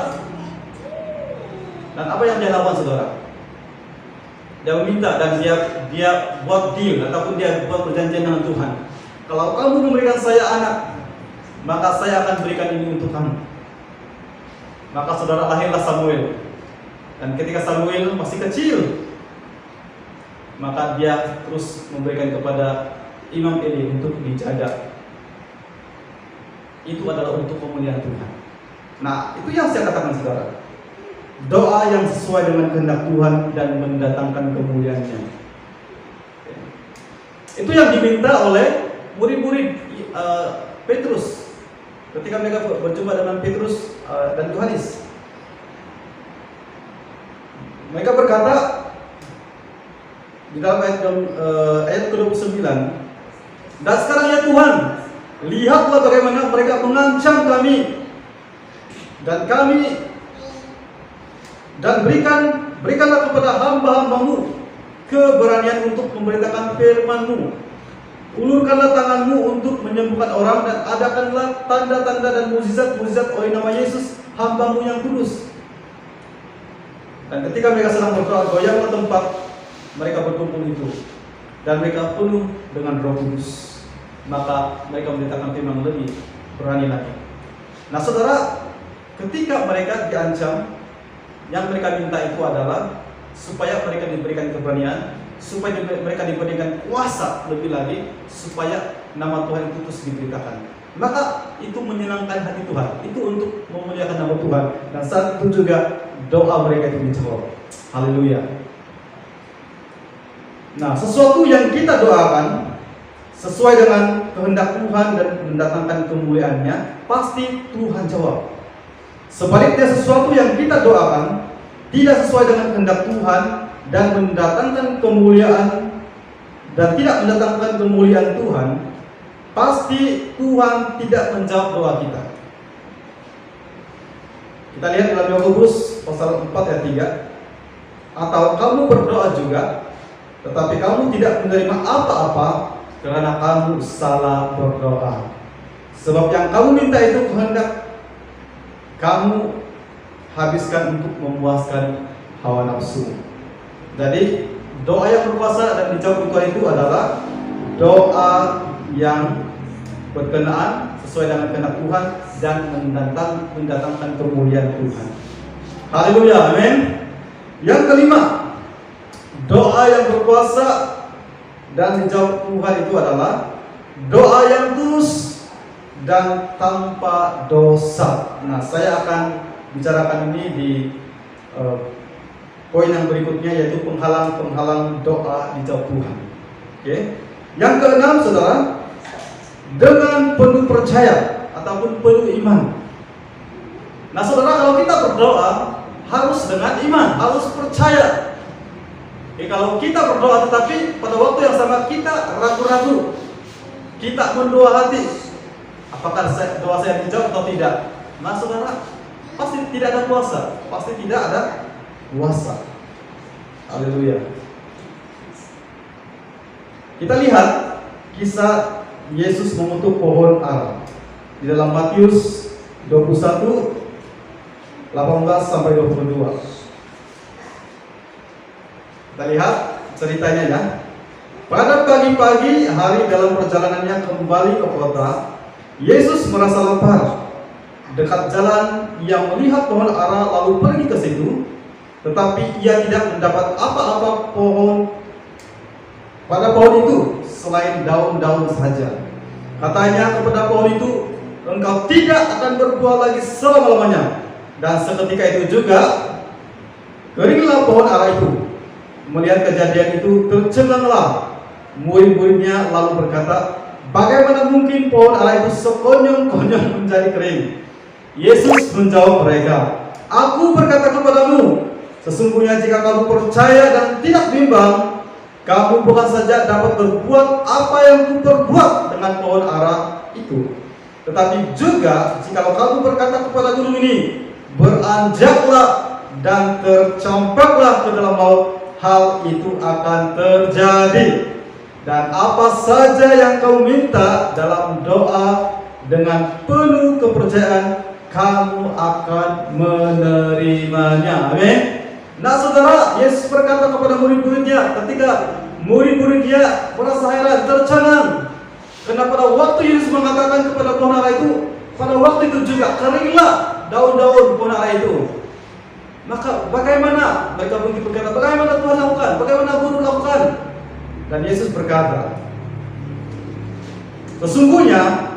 Dan apa yang dia lakukan, saudara? Dia meminta dan dia buat deal ataupun dia buat perjanjian dengan Tuhan. Kalau kamu memberikan saya anak, maka saya akan berikan ini untuk kamu. Maka saudara, lahirlah Samuel. Dan ketika Samuel masih kecil, maka dia terus memberikan kepada Imam Eli untuk dijaga. Itu adalah untuk kemuliaan Tuhan. Nah, itu yang saya katakan, saudara. Doa yang sesuai dengan kehendak Tuhan dan mendatangkan kemuliaannya. Itu yang diminta oleh murid-murid Petrus ketika mereka berjumpa dengan Petrus dan Yohanes. Mereka berkata di dalam ayat ke-29, dan sekarang ya Tuhan, lihatlah bagaimana mereka mengancam kami, dan berikanlah kepada hamba-hambamu keberanian untuk memberitakan firman-Mu. Ulurkanlah tangan-Mu untuk menyembuhkan orang, dan adakanlah tanda-tanda dan mukjizat-mukjizat oleh nama Yesus, hamba-Mu yang kudus. Dan ketika mereka sedang berdoa, goyanglah tempat mereka berkumpul itu, dan mereka penuh dengan Roh Kudus. Maka mereka memberitakan firman lebih berani lagi. Nah, saudara, ketika mereka diancam, yang mereka minta itu adalah supaya mereka diberikan keberanian, supaya mereka diberikan kuasa lebih lagi, supaya nama Tuhan itu terus diberitakan. Maka itu menyenangkan hati Tuhan, itu untuk memuliakan nama Tuhan. Dan saat itu juga doa mereka itu dijawab. Haleluya. Nah, sesuatu yang kita doakan sesuai dengan kehendak Tuhan dan mendatangkan kemuliaannya, pasti Tuhan jawab. Sebaliknya, sesuatu yang kita doakan tidak sesuai dengan kehendak Tuhan dan mendatangkan kemuliaan dan tidak mendatangkan kemuliaan Tuhan, pasti Tuhan tidak menjawab doa kita. Kita lihat dalam Yakobus pasal 4 ayat 3. Atau kamu berdoa juga, tetapi kamu tidak menerima apa-apa karena kamu salah berdoa. Sebab yang kamu minta itu kehendak kamu habiskan untuk memuaskan hawa nafsu. Jadi doa yang berkuasa dan dijawab Tuhan itu adalah doa yang berkenaan sesuai dengan kehendak Tuhan dan mendatangkan kemuliaan Tuhan. Haleluya, amin. Yang kelima, doa yang berkuasa dan dijawab Tuhan itu adalah doa yang tulus dan tanpa dosa. Nah, saya akan bicarakan ini di poin yang berikutnya, yaitu penghalang-penghalang doa dijawab Tuhan. Oke. Yang keenam, saudara, dengan penuh percaya ataupun penuh iman Nah saudara, kalau kita berdoa harus dengan iman, harus percaya. Kalau kita berdoa tetapi pada waktu yang sama kita ragu-ragu, kita mendua hati, apakah doa saya dijawab atau tidak? Nah saudara, pasti tidak ada puasa, pasti tidak ada puasa. Haleluya. Kita lihat kisah Yesus mengutuk pohon ara di dalam Matius 21 18 sampai 22. Kita lihat ceritanya ya. Pada pagi-pagi hari dalam perjalanannya kembali ke kota, Yesus merasa lapar. Dekat jalan ia melihat pohon ara lalu pergi ke situ, tetapi ia tidak mendapat apa-apa pada pohon itu selain daun-daun saja. Katanya kepada pohon itu, engkau tidak akan berbuah lagi selama-lamanya. Dan seketika itu juga keringlah pohon ara itu. Melihat kejadian itu tercenganglah murid-muridnya lalu berkata, bagaimana mungkin pohon ara itu sekonyong-konyong menjadi kering? Yesus menjawab mereka, aku berkata kepadamu, sesungguhnya jika kamu percaya dan tidak bimbang, kamu bukan saja dapat berbuat apa yang kuperbuat dengan pohon ara itu, tetapi juga jika kamu berkata kepada gunung ini, beranjaklah dan tercampaklah ke dalam laut, hal itu akan terjadi. Dan apa saja yang kau minta dalam doa dengan penuh kepercayaan, kamu akan menerimanya. Amin. Nah saudara, Yesus berkata kepada murid-muridnya ketika murid-muridnya merasa heran, tercengang. Karena pada waktu Yesus mengatakan kepada pohon ara itu, pada waktu itu juga keringlah daun-daun pohon ara itu. Maka bagaimana mereka begitu berkata, bagaimana Tuhan lakukan? Bagaimana guru lakukan? Dan Yesus berkata, sesungguhnya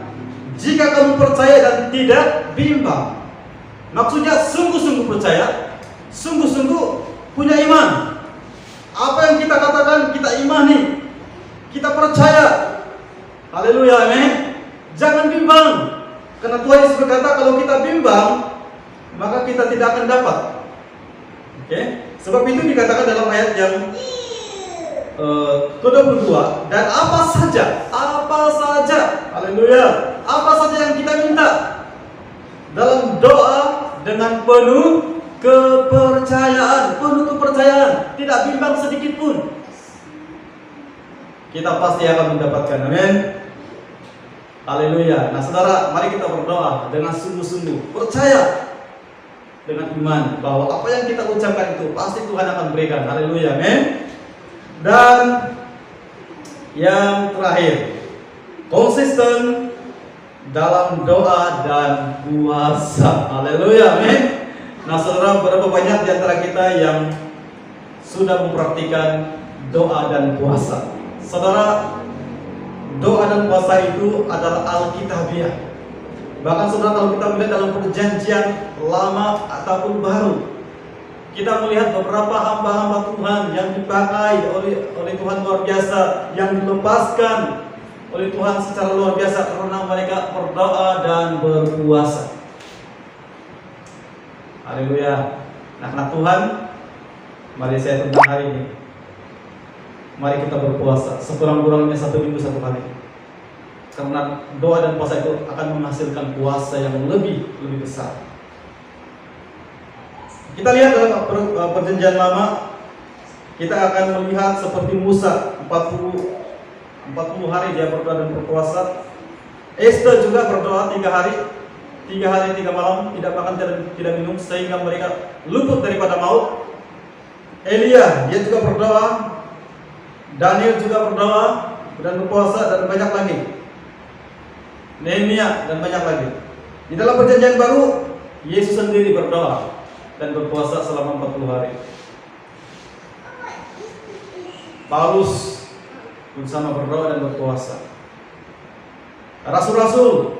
jika kamu percaya dan tidak bimbang, maksudnya sungguh-sungguh percaya, sungguh-sungguh punya iman. Apa yang kita katakan kita imani, kita percaya. Haleluya, amin. Jangan bimbang, karena Tuhan Yesus berkata kalau kita bimbang, maka kita tidak akan dapat. Oke? Sebab itu dikatakan dalam ayat yang ke-22, dan apa saja, haleluya, apa saja yang kita minta dalam doa dengan penuh kepercayaan, tidak bimbang sedikit pun, kita pasti akan mendapatkan. Amin. Haleluya. Nah saudara, mari kita berdoa dengan sungguh-sungguh, percaya dengan iman bahwa apa yang kita ucapkan itu pasti Tuhan akan berikan. Haleluya. Amin. Dan yang terakhir, konsisten dalam doa dan puasa. Haleluya, amin. Nah saudara, berapa banyak di antara kita yang sudah mempraktikkan doa dan puasa? Saudara, doa dan puasa itu adalah alkitabiah. Bahkan saudara, kalau kita melihat dalam perjanjian lama ataupun baru, kita melihat beberapa hamba-hamba Tuhan yang dipakai oleh Tuhan luar biasa, yang dilepaskan oleh Tuhan secara luar biasa karena mereka berdoa dan berpuasa. Haleluya. Nah karena Tuhan, mari saya tentang hari ini, mari kita berpuasa sekurang-kurangnya 1 minggu 1 kali. Karena doa dan puasa itu akan menghasilkan puasa yang lebih besar. Kita lihat dalam perjanjian lama, kita akan melihat seperti Musa 40 hari dia berdoa dan berpuasa. Esther juga berdoa 3 hari 3 malam, tidak makan tidak minum sehingga mereka luput daripada maut. Elia dia juga berdoa, Daniel juga berdoa dan berpuasa, dan banyak lagi. Nehemia dan banyak lagi. Di dalam perjanjian baru, Yesus sendiri berdoa dan berpuasa selama 40 hari. Paulus bersama berdoa dan berpuasa. Rasul-rasul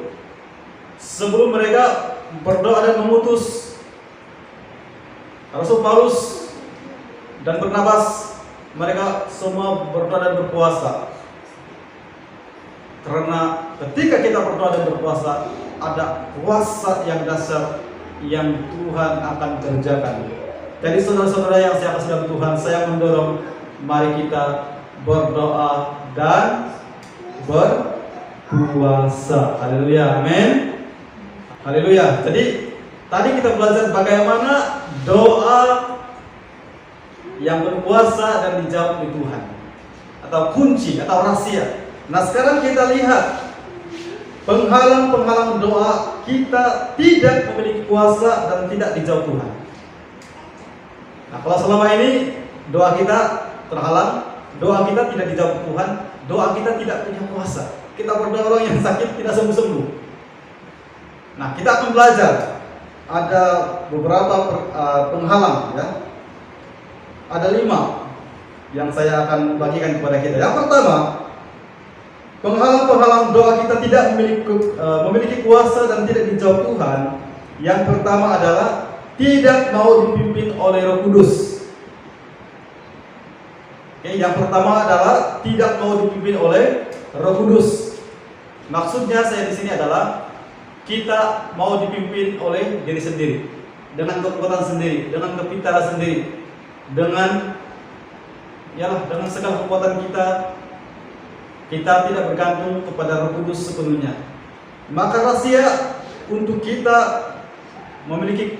sebelum mereka berdoa dan mengutus, Rasul Paulus dan Barnabas, mereka semua berdoa dan berpuasa. Karena ketika kita berdoa dan berpuasa, ada kuasa yang dahsyat yang Tuhan akan kerjakan. Jadi saudara-saudara yang saya kasih dalam Tuhan, saya mendorong mari kita berdoa dan berpuasa. Haleluya, amin. Haleluya. Jadi tadi kita belajar bagaimana doa yang berpuasa dan dijawab oleh Tuhan, atau kunci atau rahasia. Nah, sekarang kita lihat penghalang-penghalang doa kita tidak memiliki kuasa dan tidak dijawab Tuhan. Nah, kalau selama ini doa kita terhalang, doa kita tidak dijawab Tuhan, doa kita tidak punya kuasa. Kita berdoa orang yang sakit tidak sembuh-sembuh. Nah, kita akan belajar ada beberapa penghalang, ya. Ada 5 yang saya akan bagikan kepada kita. Yang pertama, penghalang-penghalang doa kita tidak memiliki kuasa dan tidak dijawab Tuhan. Yang pertama adalah tidak mau dipimpin oleh Roh Kudus. Oke, yang pertama adalah tidak mau dipimpin oleh Roh Kudus. Maksudnya saya di sini adalah kita mau dipimpin oleh diri sendiri, dengan kekuatan sendiri, dengan kepintaran sendiri, dengan segala kekuatan kita. Kita tidak bergantung kepada Roh Kudus sepenuhnya. Maka rahasia untuk kita memiliki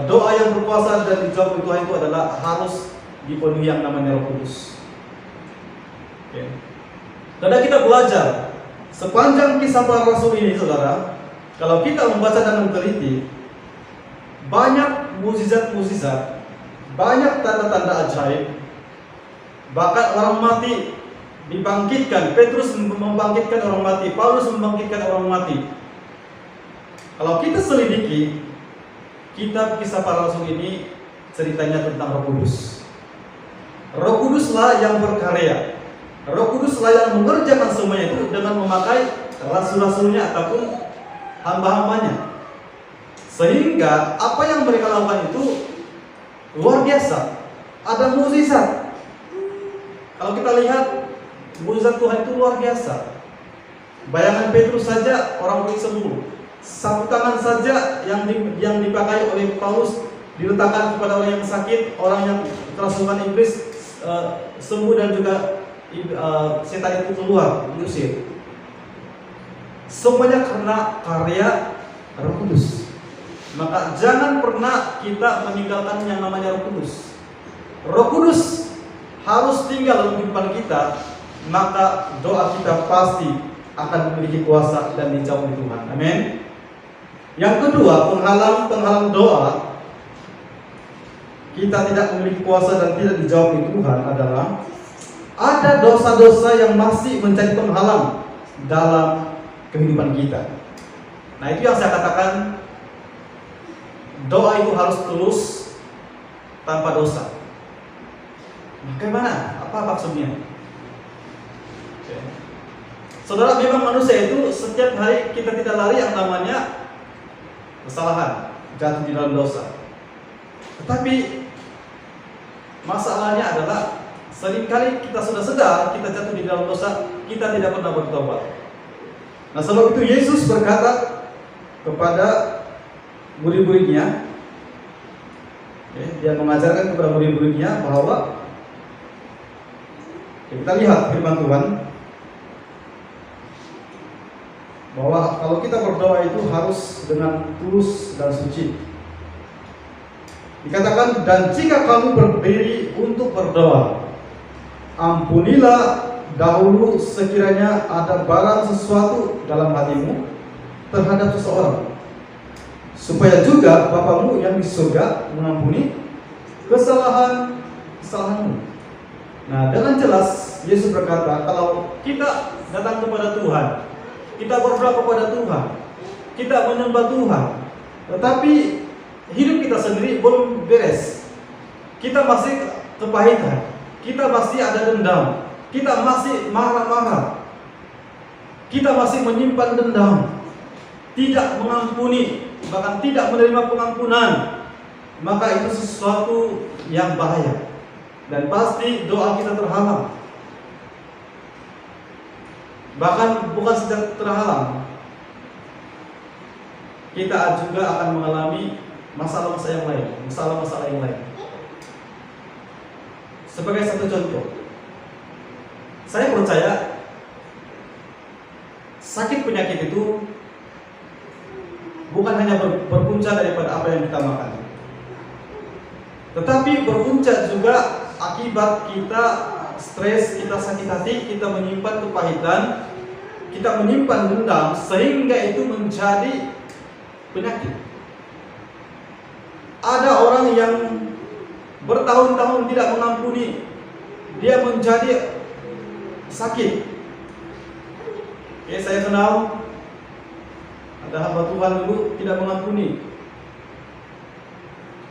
doa yang berkuasa dan dijawab oleh Tuhan itu adalah harus dipenuhi yang namanya Roh Kudus. Oke. Karena kita belajar sepanjang kisah para rasul ini, saudara, kalau kita membaca dan meneliti, banyak mukjizat-mukjizat, banyak tanda-tanda ajaib, bahkan orang mati dibangkitkan. Petrus membangkitkan orang mati, Paulus membangkitkan orang mati. Kalau kita selidiki kitab kisah para rasul ini, ceritanya tentang Roh Kudus. Roh Kuduslah yang berkarya. Roh Kuduslah yang mengerjakan semuanya itu dengan memakai rasul-rasulnya ataupun hamba-hambanya. Sehingga apa yang mereka lakukan itu luar biasa. Ada mukjizat. Kalau kita lihat mukjizat Tuhan itu luar biasa. Bayangan Petrus saja orang kulit sembuh. Sapu tangan saja yang dipakai oleh Paulus diletakkan kepada orang yang sakit, orang yang kerasukan iblis sembuh, dan juga setan itu keluar, diusir. Semuanya karena karya Roh Kudus. Maka jangan pernah kita meninggalkan yang namanya Roh Kudus. Roh Kudus harus tinggal dalam kehidupan kita, maka doa kita pasti akan memiliki kuasa dan dijawab oleh Tuhan. Amin. Yang kedua, penghalang doa kita tidak memiliki kuasa dan tidak dijawab oleh Tuhan adalah ada dosa-dosa yang masih menjadi penghalang dalam kehidupan kita. Nah, itu yang saya katakan, doa itu harus tulus tanpa dosa. Bagaimana? Apa maksudnya? Saudara, memang manusia itu setiap hari kita tidak lari yang namanya kesalahan, jatuh di dalam dosa. Tetapi masalahnya adalah seringkali kita sudah sadar kita jatuh di dalam dosa, kita tidak pernah bertobat. Nah, sebab itu Yesus berkata kepada murid-muridnya, dia mengajarkan kepada murid-muridnya bahwa kita lihat firman Tuhan bahwa kalau kita berdoa itu harus dengan tulus dan suci. Dikatakan, dan jika kamu berdiri untuk berdoa, ampunilah dahulu sekiranya ada barang sesuatu dalam hatimu terhadap seseorang, supaya juga Bapamu yang di surga mengampuni kesalahanmu. Nah, dengan jelas Yesus berkata, kalau kita datang kepada Tuhan, kita berdoa kepada Tuhan, kita menyembah Tuhan, tetapi hidup kita sendiri belum beres, kita masih kepahitan, kita masih ada dendam, kita masih marah-marah, kita masih menyimpan dendam, tidak mengampuni, bahkan tidak menerima pengampunan, maka itu sesuatu yang bahaya, dan pasti doa kita terhalang. Bahkan bukan saja terhalang, kita juga akan mengalami masalah-masalah yang lain, masalah-masalah yang lain. Sebagai satu contoh, saya percaya sakit penyakit itu bukan hanya berpunca daripada apa yang kita makan, tetapi berpunca juga akibat kita stres, kita sakit hati, kita menyimpan kepahitan, kita menyimpan dendam, sehingga itu menjadi penyakit. Ada orang yang bertahun-tahun tidak mengampuni, dia menjadi sakit. Oke, saya kenal ada hamba Tuhan dulu tidak mengampuni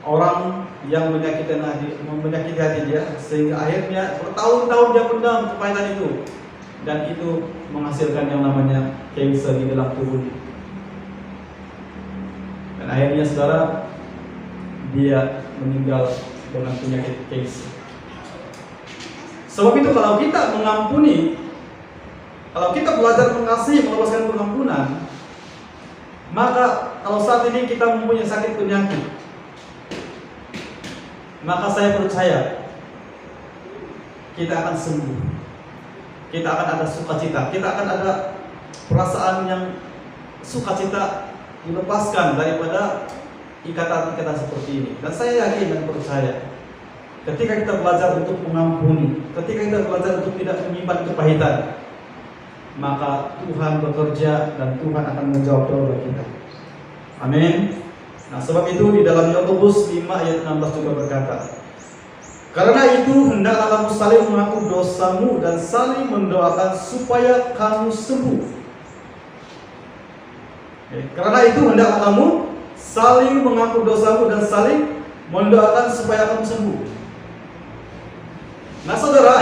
orang yang menyakiti hati dia, sehingga akhirnya bertahun-tahun dia pendam kepahitan itu, dan itu menghasilkan yang namanya kanker di dalam tubuhnya. Dan akhirnya saudara, dia meninggal dengan penyakit kanker. Sebab itu kalau kita mengampuni, kalau kita belajar mengasihi, melepaskan pengampunan, maka kalau saat ini kita mempunyai sakit penyakit, maka saya percaya kita akan sembuh. Kita akan ada sukacita, kita akan ada perasaan yang sukacita, dilepaskan daripada ikatan-ikatan seperti ini. Dan saya yakin dan percaya, ketika kita belajar untuk mengampuni, ketika kita belajar untuk tidak menyimpan kepahitan, maka Tuhan bekerja dan Tuhan akan menjawab doa kita. Amin. Nah, sebab itu di dalam Yakobus 5 ayat 16 juga berkata, karena itu hendaklah kamu saling mengaku dosamu dan saling mendoakan supaya kamu sembuh. Karena itu hendaklah kamu saling mengaku dosamu dan saling mendoakan supaya kamu sembuh. Nah saudara,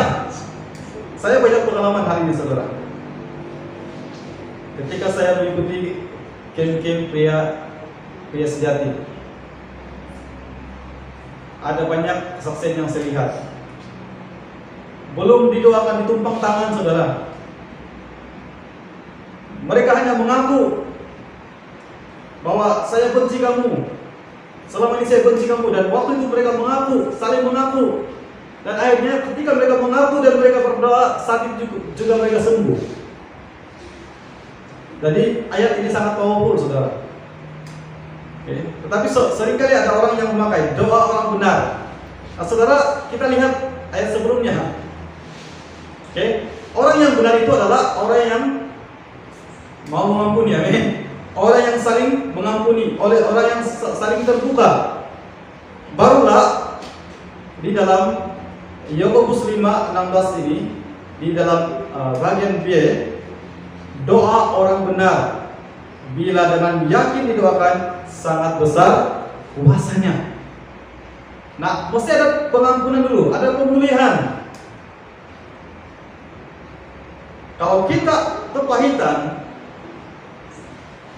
saya banyak pengalaman hari ini saudara. Ketika saya mengikuti camp-camp pria sejati, ada banyak kesaksian yang saya lihat. Belum didoakan ditumpang tangan saudara, mereka hanya mengaku bahwa saya benci kamu, selama ini saya benci kamu, dan waktu itu mereka mengaku, saling mengaku, dan akhirnya ketika mereka mengaku dan mereka berdoa, saat itu juga mereka sembuh. Jadi ayat ini sangat powerful saudara. Oke. Tetapi seringkali ada orang yang memakai doa orang benar. Nah, saudara, kita lihat ayat sebelumnya. Oke. Orang yang benar itu adalah orang yang mau mengampuni, amin. Orang yang saling mengampuni, orang yang saling terbuka. Barulah di dalam Yakobus 5:16 ini, di dalam bagian B, doa orang benar bila dengan yakin didoakan sangat besar kuasanya. Nah, mesti ada pengampunan dulu, ada pemulihan. Kalau kita kepahitan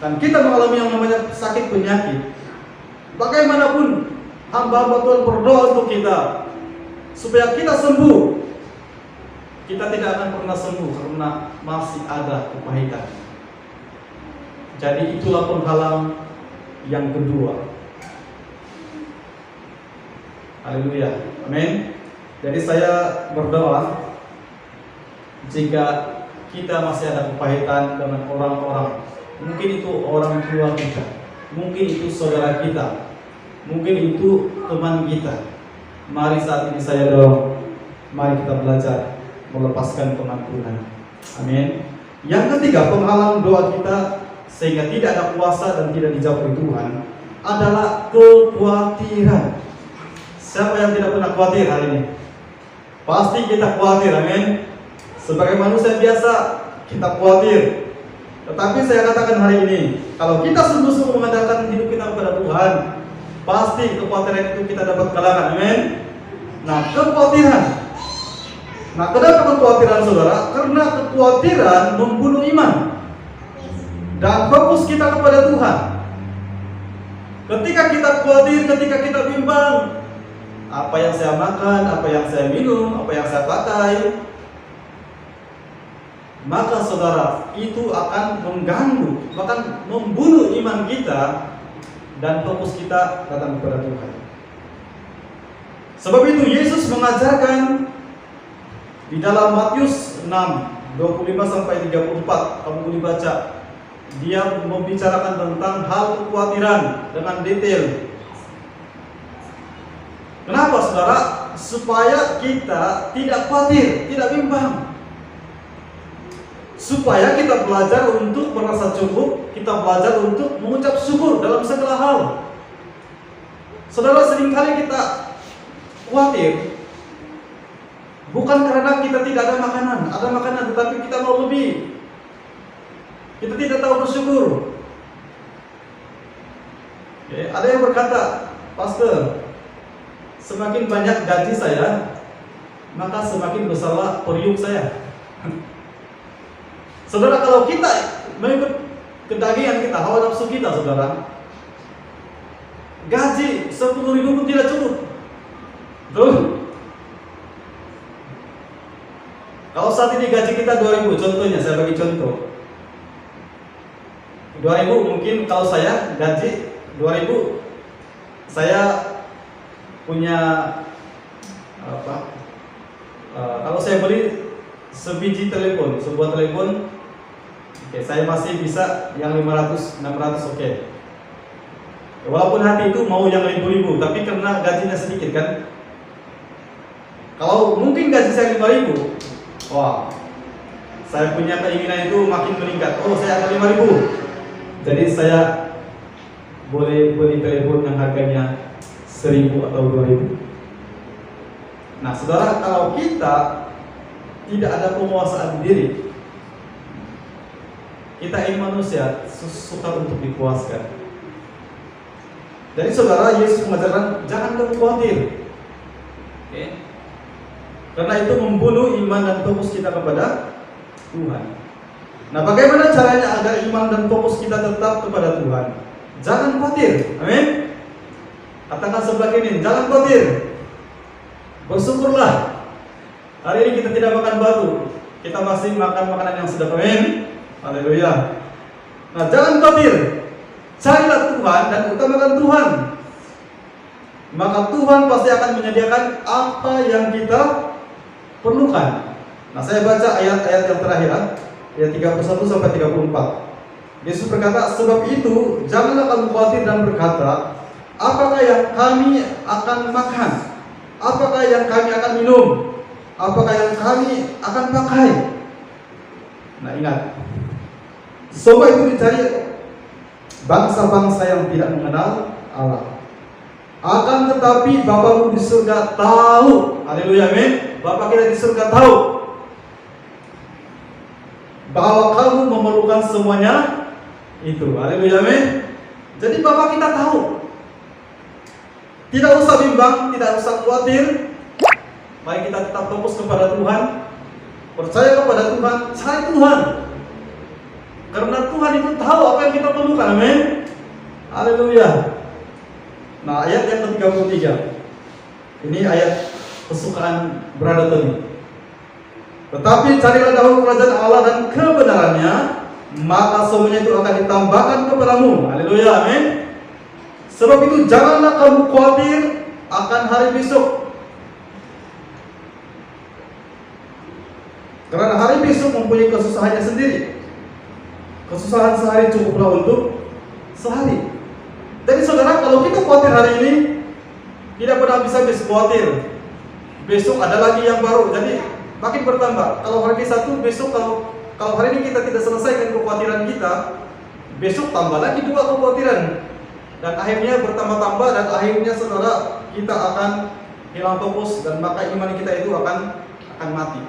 dan kita mengalami yang namanya sakit penyakit, bagaimanapun hamba-hamba Tuhan berdoa untuk kita supaya kita sembuh, kita tidak akan pernah sembuh karena masih ada kepahitan. Jadi itulah penghalang yang kedua. Haleluya, amin. Jadi saya berdoa, jika kita masih ada kepahitan dengan orang-orang, mungkin itu orang tua kita, mungkin itu saudara kita, mungkin itu teman kita, mari saat ini saya dorong, mari kita belajar melepaskan pengampunan. Amin. Yang ketiga, penghalang doa kita sehingga tidak ada kuasa dan tidak dijawab oleh Tuhan adalah kekhawatiran. Siapa yang tidak pernah khawatir hari ini? Pasti kita khawatir, amin. Sebagai manusia biasa kita khawatir. Tetapi saya katakan hari ini, kalau kita sungguh-sungguh mengandalkan hidup kita kepada Tuhan, pasti kekhawatiran itu kita dapat kalahkan, amin. Nah, kekhawatiran. Nah, kenapa kekhawatiran saudara? Karena kekhawatiran membunuh iman dan fokus kita kepada Tuhan. Ketika kita khawatir, ketika kita bimbang, apa yang saya makan, apa yang saya minum, apa yang saya pakai, maka saudara, itu akan mengganggu, bahkan membunuh iman kita dan fokus kita datang kepada Tuhan. Sebab itu Yesus mengajarkan di dalam Matius 6 25 sampai 34, kamu boleh baca. Dia membicarakan tentang hal kekhawatiran dengan detail. Kenapa saudara? Supaya kita tidak khawatir, tidak bimbang. Supaya kita belajar untuk merasa cukup, kita belajar untuk mengucap syukur dalam segala hal. Saudara, seringkali kita khawatir bukan karena kita tidak ada makanan, tetapi kita mau lebih. Kita tidak tahu bersyukur. Oke, ada yang berkata, Pastor, semakin banyak gaji saya, maka semakin besarlah periuk saya. Saudara, kalau kita mengikut kedagingan kita, hawa nafsu kita, saudara, gaji 10.000 pun tidak cukup. Betul? Kalau saat ini gaji kita 2.000, contohnya, saya bagi contoh. 2.000 mungkin kalau saya gaji 2.000, saya punya apa? Kalau saya beli sebiji telepon, sebuah telepon, oke, saya masih bisa yang 500, 600, oke. Walaupun hati itu mau yang 1.000, tapi karena gajinya sedikit kan. Kalau mungkin gaji saya 5.000, wah, saya punya keinginan itu makin meningkat. Oh, saya akan 5.000. Jadi saya boleh beli telepon yang harganya 1.000 atau 2.000. Nah, saudara, kalau kita tidak ada penguasaan diri, kita ini manusia suka untuk dipuaskan. Jadi saudara, Yesus mengajarkan jangan kamu khawatir. Oke. Karena itu membunuh iman dan fokus kita kepada Tuhan. Nah, bagaimana caranya agar iman dan fokus kita tetap kepada Tuhan? Jangan khawatir. Amin. Katakan sebelah kiri, jangan khawatir. Bersyukurlah. Hari ini kita tidak makan batu, kita masih makan makanan yang sedap. Amin. Haleluya. Nah, jangan khawatir. Carilah Tuhan dan utamakan Tuhan. Maka Tuhan pasti akan menyediakan apa yang kita perlukan. Nah, saya baca ayat-ayat yang terakhir, ayat 31 sampai 34. Yesus berkata, sebab itu janganlah kamu khawatir dan berkata, apakah yang kami akan makan? Apakah yang kami akan minum? Apakah yang kami akan pakai? Nah, ingat, semua itu dicari bangsa-bangsa yang tidak mengenal Allah. Akan tetapi Bapamu di surga tahu. Haleluya, amin. Bapa kita di surga tahu bahwa kamu memerlukan semuanya itu. Haleluya, amin. Jadi Bapa kita tahu. Tidak usah bimbang, tidak usah khawatir. Mari kita tetap fokus kepada Tuhan, percaya kepada Tuhan, cari Tuhan. Karena Tuhan itu tahu apa yang kita perlukan, amin. Haleluya. Nah, ayat yang ke-33. Ini ayat kesukaan Brother Tony. Tetapi carilah dahulu kerajaan Allah dan kebenarannya, maka semuanya itu akan ditambahkan kepadamu. Haleluya, amin. Sebab itu janganlah kamu khawatir akan hari besok, karena hari besok mempunyai kesusahannya sendiri. Kesusahan sehari cukuplah untuk sehari. Jadi saudara, kalau kita khawatir hari ini, tidak pernah bisa khawatir. Besok ada lagi yang baru, jadi makin bertambah. Kalau hari satu, besok kalau hari ini kita tidak selesaikan kekhawatiran kita, besok tambah lagi 2 kekhawatiran. Dan akhirnya bertambah-tambah, dan akhirnya saudara, kita akan hilang fokus, dan maka iman kita itu akan mati.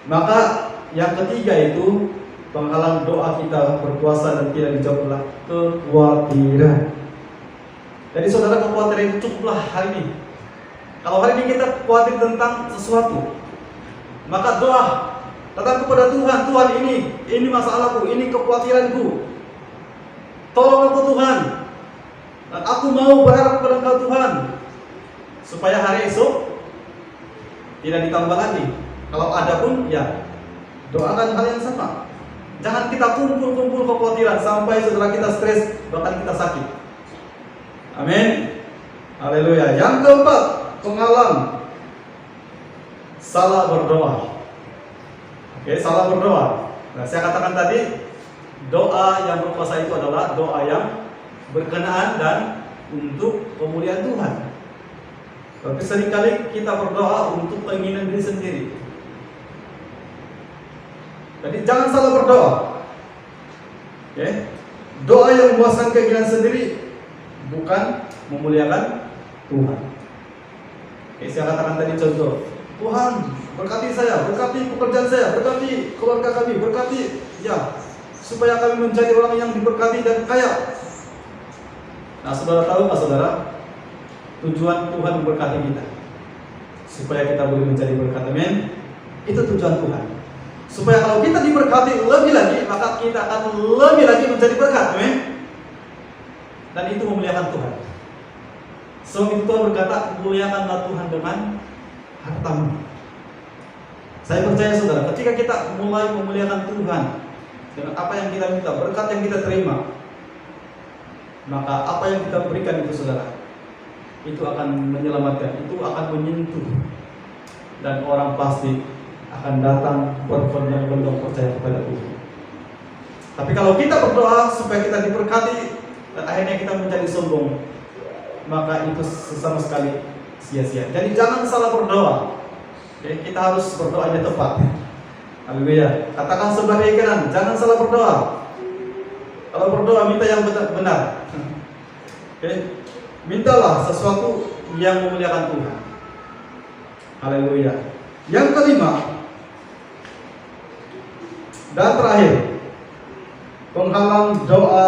Maka yang ketiga itu penghalang doa kita berpuasa dan tidak dijawab adalah kekhawatiran. Jadi saudara, kekhawatiran itu cukuplah hari ini. Kalau hari ini kita khawatir tentang sesuatu, maka doa datang kepada Tuhan. Tuhan, ini masalahku, ini kekhawatiranku. Tolong aku Tuhan, dan aku mau berharap kepada Engkau Tuhan, supaya hari esok tidak ditambah lagi. Kalau ada pun, ya doakan hal yang sama. Jangan kita kumpul-kumpul kekhawatiran sampai saudara kita stres, bahkan kita sakit. Amin. Haleluya. Yang keempat, penghalang salah berdoa. Oke, salah berdoa. Nah, saya katakan tadi, doa yang berkuasa itu adalah doa yang berkenaan dan untuk kemuliaan Tuhan. Tapi seringkali kita berdoa untuk keinginan diri sendiri. Jadi jangan salah berdoa. Oke. Doa yang memuaskan keinginan sendiri bukan memuliakan Tuhan. Oke, saya katakan tadi contoh, Tuhan berkati saya, berkati pekerjaan saya, berkati keluarga kami, berkati ya supaya kami menjadi orang yang diberkati dan kaya. Nah, saudara tahu nggak saudara, tujuan Tuhan memberkati kita supaya kita boleh menjadi berkat. Amin. Itu tujuan Tuhan. Supaya kalau kita diberkati lebih lagi, maka kita akan lebih lagi menjadi berkat. Amin. Dan itu memuliakan Tuhan. Sebab itu Tuhan berkata, muliakanlah Tuhan dengan hartamu. Saya percaya saudara, ketika kita mulai memuliakan Tuhan dengan apa yang kita minta, berkat yang kita terima, maka apa yang kita berikan itu saudara, itu akan menyelamatkan, itu akan menyentuh, dan orang pasti akan datang berbondong-bondong percaya kepada Tuhan. Tapi kalau kita berdoa supaya kita diberkati dan akhirnya kita menjadi sombong, maka itu sama sekali sia-sia. Jadi jangan salah berdoa. Oke, kita harus berdoanya tepat. Haleluya. Katakan sebelah kanan, jangan salah berdoa. Kalau berdoa minta yang benar. Oke, mintalah sesuatu yang memuliakan Tuhan. Haleluya. Yang kelima dan terakhir, penghalang doa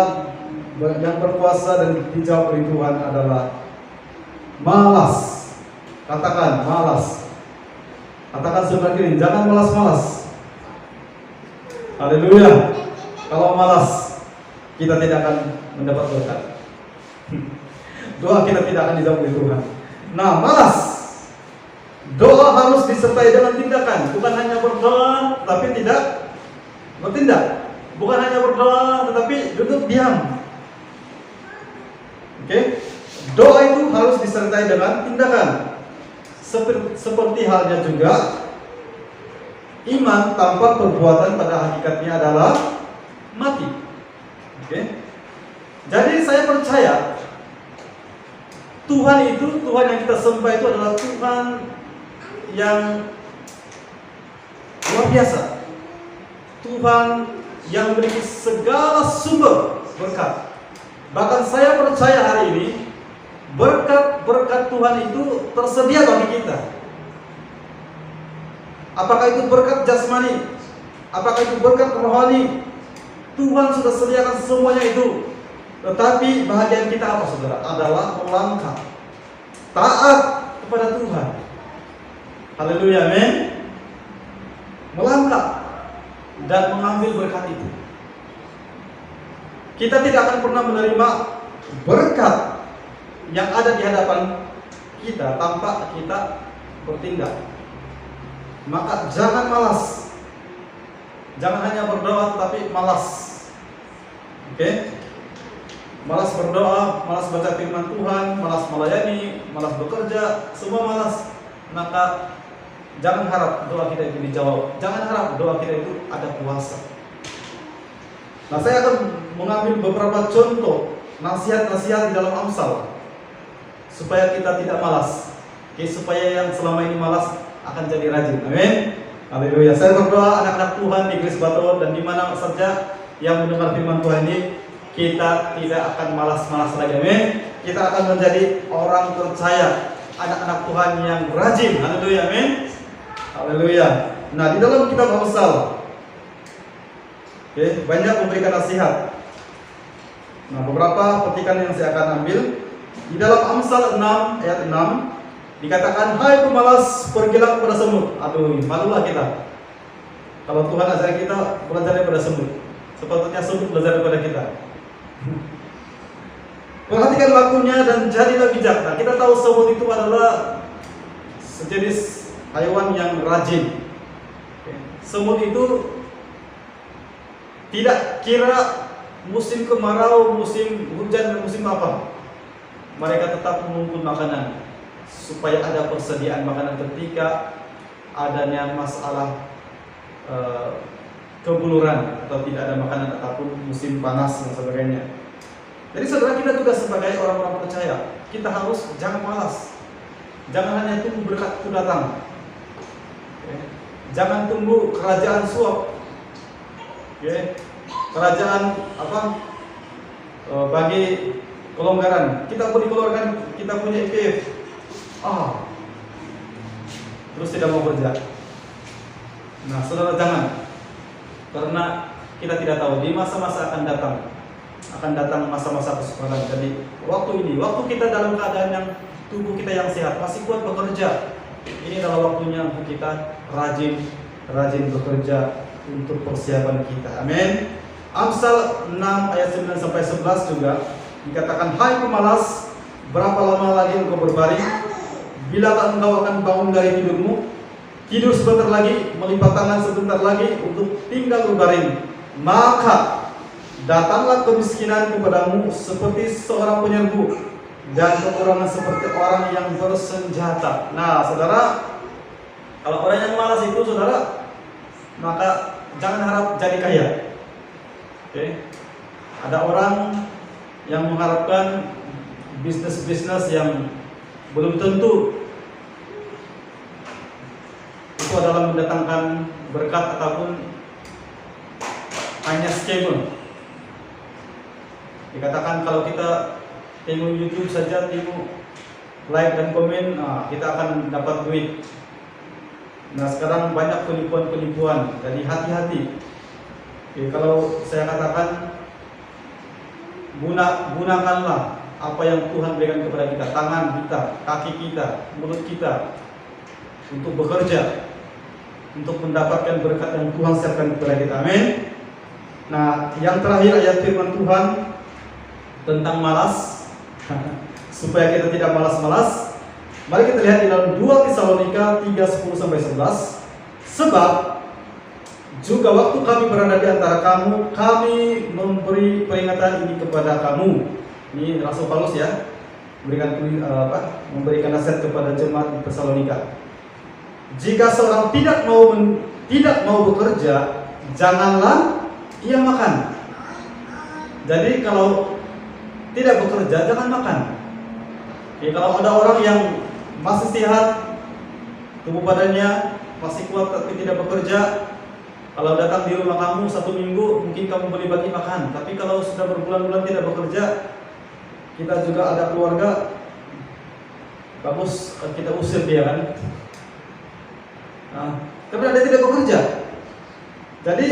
yang berkuasa dan dijawab oleh Tuhan adalah malas. Katakan malas. Katakan sebelah kiri, jangan malas-malas. Haleluya. Kalau malas, kita tidak akan mendapat berkat. Doa kita tidak akan dijawab oleh Tuhan. Nah, malas. Doa harus disertai dengan tindakan. Bukan hanya berdoa tapi tidak bertindak. Bukan hanya berdoa tetapi duduk diam. Oke? Doa itu harus disertai dengan tindakan. Seperti halnya juga iman tanpa perbuatan pada hakikatnya adalah mati. Oke? Jadi saya percaya Tuhan yang kita sembah itu adalah Tuhan yang luar biasa. Tuhan yang memiliki segala sumber berkat. Bahkan saya percaya hari ini berkat-berkat Tuhan itu tersedia bagi kita. Apakah itu berkat jasmani, apakah itu berkat rohani, Tuhan sudah sediakan semuanya itu. Tetapi bahagian kita apa saudara? Adalah melangkah taat kepada Tuhan. Haleluya, amin. Melangkah dan mengambil berkat itu. Kita tidak akan pernah menerima berkat yang ada di hadapan kita tanpa kita bertindak. Maka jangan malas. Jangan hanya berdoa tapi malas. Oke? Malas berdoa, malas baca firman Tuhan, malas melayani, malas bekerja, semua malas. Maka jangan harap doa kita itu dijawab. Jangan harap doa kita itu ada kuasa. Nah, saya akan mengambil beberapa contoh nasihat-nasihat di dalam Amsal supaya kita tidak malas. Oke, supaya yang selama ini malas akan jadi rajin. Amin. Haleluya. Saya berdoa anak-anak Tuhan di Grace Baton dan di mana saja yang mendengar firman Tuhan ini, kita tidak akan malas-malas lagi. Amin. Kita akan menjadi orang percaya, anak-anak Tuhan yang rajin. Haleluya. Amin. Haleluya. Nah, di dalam kitab Amsal, oke, banyak memberikan nasihat. Nah, beberapa petikan yang saya akan ambil di dalam Amsal 6 ayat 6 dikatakan, hai pemalas, pergilah kepada semut. Aduh, malulah kita kalau Tuhan ajar kita belajar daripada semut. Sepatutnya semut belajar daripada kita. Perhatikan lakunya dan jadilah bijak. Nah, kita tahu semut itu adalah sejenis hewan yang rajin. Semut itu tidak kira musim kemarau, musim hujan, dan musim apa, mereka tetap mengumpul makanan supaya ada persediaan makanan ketika adanya masalah kebuluran atau tidak ada makanan ataupun musim panas dan sebagainya. Jadi saudara, kita juga sebagai orang-orang percaya, kita harus jangan malas, jangan hanya tunggu berkat itu datang, jangan tunggu kerajaan suap, kerajaan bagi kelonggaran. Kita pun dikeluarkan, kita punya IPF, terus tidak mau kerja. Nah saudara, jangan, karena kita tidak tahu di masa-masa akan datang masa-masa kesukaran. Jadi waktu ini, waktu kita dalam keadaan yang tubuh kita yang sehat, masih kuat bekerja, ini adalah waktunya untuk kita rajin bekerja untuk persiapan kita. Amin. Amsal 6 ayat 9 sampai 11 juga dikatakan, hai pemalas, berapa lama lagi engkau berbaring? Bilakah engkau akan bangun dari tidurmu? Tidur sebentar lagi, melipat tangan sebentar lagi untuk tinggal berbaring. Maka datanglah kemiskinan kepadamu seperti seorang penyerbu, dan kekurangan seperti orang yang bersenjata. Nah saudara, kalau orang yang malas itu saudara, maka jangan harap jadi kaya. Ada orang yang mengharapkan bisnis yang belum tentu itu adalah mendatangkan berkat ataupun hanya scammer. Dikatakan kalau kita tengok YouTube saja, tengok like dan komen, kita akan dapat duit. Nah sekarang banyak penipuan-penipuan, jadi hati-hati. Kalau saya katakan, gunakanlah apa yang Tuhan berikan kepada kita, tangan kita, kaki kita, mulut kita, untuk bekerja, untuk mendapatkan berkat yang Tuhan siapkan kepada kita. Amin. Nah yang terakhir ayat firman Tuhan tentang malas, supaya kita tidak malas-malas. Mari kita lihat di dalam 2 Tesalonika 3:10-11. Sebab juga waktu kami berada di antara kamu, kami memberi peringatan ini kepada kamu. Ini Rasul Paulus ya, memberikan nasihat kepada jemaat di Tesalonika. Jika seorang tidak mau bekerja, janganlah ia makan. Jadi kalau tidak bekerja, jangan makan. Kalau ada orang yang masih sehat, tubuh badannya masih kuat tapi tidak bekerja, kalau datang di rumah kamu 1 minggu, mungkin kamu boleh bagi makan. Tapi kalau sudah berbulan-bulan tidak bekerja, kita juga ada keluarga, bagus kita usir dia kan. Karena dia tidak bekerja. Jadi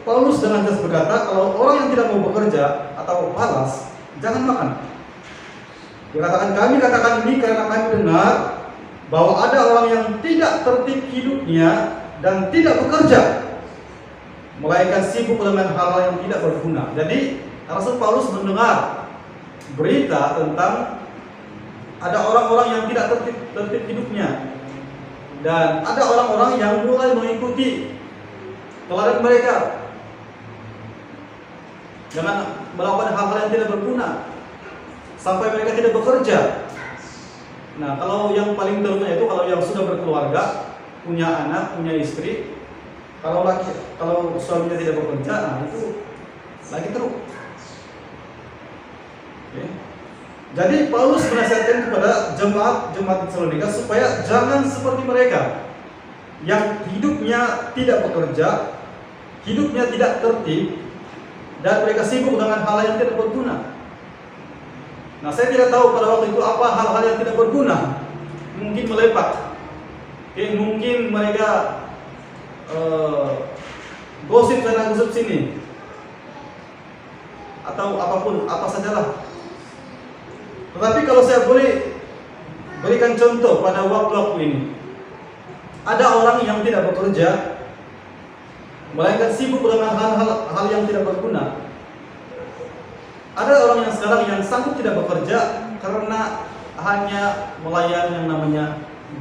Paulus dengan jelas berkata, kalau orang yang tidak mau bekerja atau malas, jangan makan. Dikatakan, kami katakan ini karena kami dengar bahwa ada orang yang tidak tertib hidupnya dan tidak bekerja, melainkan sibuk dengan hal-hal yang tidak berguna. Jadi Rasul Paulus mendengar berita tentang ada orang-orang yang tidak tertib hidupnya, dan ada orang-orang yang mulai mengikuti teladan mereka dengan melakukan hal-hal yang tidak berguna sampai mereka tidak bekerja. Nah, kalau yang paling terutama itu kalau yang sudah berkeluarga, punya anak, punya istri, kalau suaminya tidak bekerja, itu lagi teruk. Jadi Paulus menasihatkan kepada jemaat Tesalonika supaya jangan seperti mereka yang hidupnya tidak bekerja, hidupnya tidak tertib, dan mereka sibuk dengan hal yang tidak berguna. Nah, saya tidak tahu pada waktu itu apa hal-hal yang tidak berguna. Mungkin melepak, mungkin mereka gosip sana gosip sini, atau apapun, apa sajalah. Tetapi kalau saya boleh berikan contoh pada waktu-waktu ini, ada orang yang tidak bekerja, melainkan sibuk dengan hal yang tidak berguna. Ada orang yang sekarang yang sanggup tidak bekerja karena hanya melayani yang namanya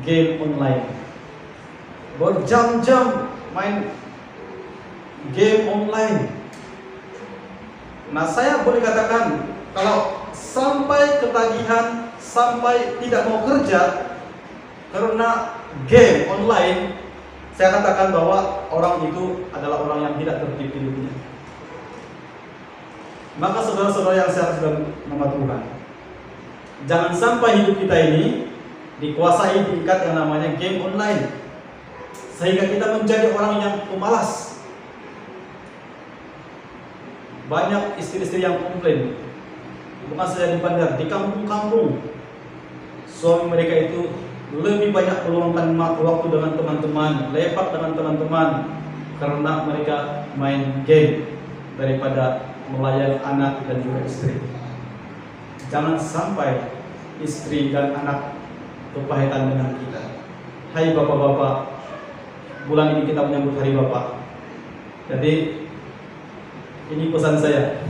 game online. Berjam-jam main game online. Nah, saya boleh katakan kalau sampai ketagihan, sampai tidak mau kerja karena game online, saya katakan bahwa orang itu adalah orang yang tidak tertib hidupnya. Maka saudara-saudara yang saya dalam nama Tuhan, jangan sampai hidup kita ini dikuasai tingkat yang namanya game online, sehingga kita menjadi orang yang pemalas. Banyak istri-istri yang komplain, bukan saja di bandar, di kampung-kampung, suami mereka itu lebih banyak meluangkan waktu dengan teman-teman, lepak dengan teman-teman, karena mereka main game daripada melayani anak dan juga istri. Jangan sampai istri dan anak kepahitan dengan kita. Hai bapak-bapak, bulan ini kita menyambut hari bapak. Jadi ini pesan saya,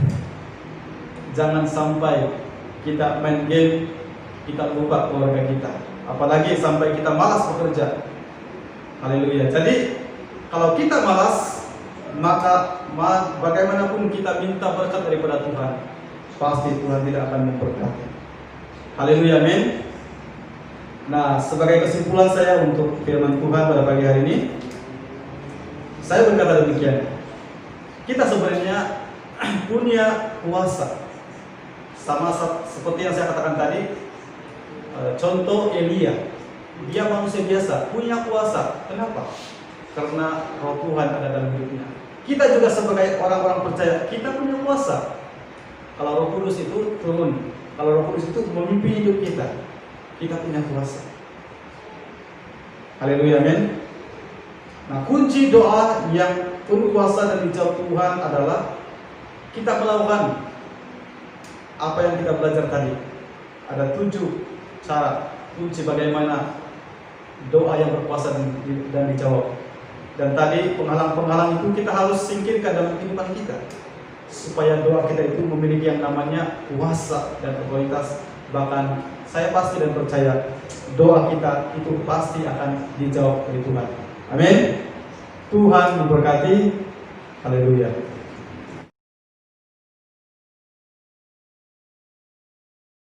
jangan sampai kita main game, kita lupa keluarga kita, apalagi sampai kita malas bekerja. Haleluya. Jadi kalau kita malas, maka bagaimanapun kita minta berkat daripada Tuhan, pasti Tuhan tidak akan memberkati. Haleluya, amin. Nah, sebagai kesimpulan saya untuk firman Tuhan pada pagi hari ini, saya berkata demikian. Kita sebenarnya punya kuasa, sama seperti yang saya katakan tadi. Contoh Elia, dia manusia biasa, punya kuasa. Kenapa? Karena Roh Tuhan ada dalam hidupnya. Kita juga sebagai orang-orang percaya, kita punya kuasa. Kalau Roh Kudus itu turun, kalau Roh Kudus itu memimpin hidup kita punya kuasa. Haleluya, amin. Nah, kunci doa yang penuh kuasa dan dijawab Tuhan adalah kita melakukan apa yang kita belajar tadi. Ada 7 cara kunci bagaimana doa yang berkuasa dan dijawab. Dan tadi penghalang-penghalang itu kita harus singkirkan dalam kehidupan kita, supaya doa kita itu memiliki yang namanya kuasa dan otoritas. Bahkan saya pasti dan percaya doa kita itu pasti akan dijawab oleh Tuhan. Amin. Tuhan memberkati. Haleluya.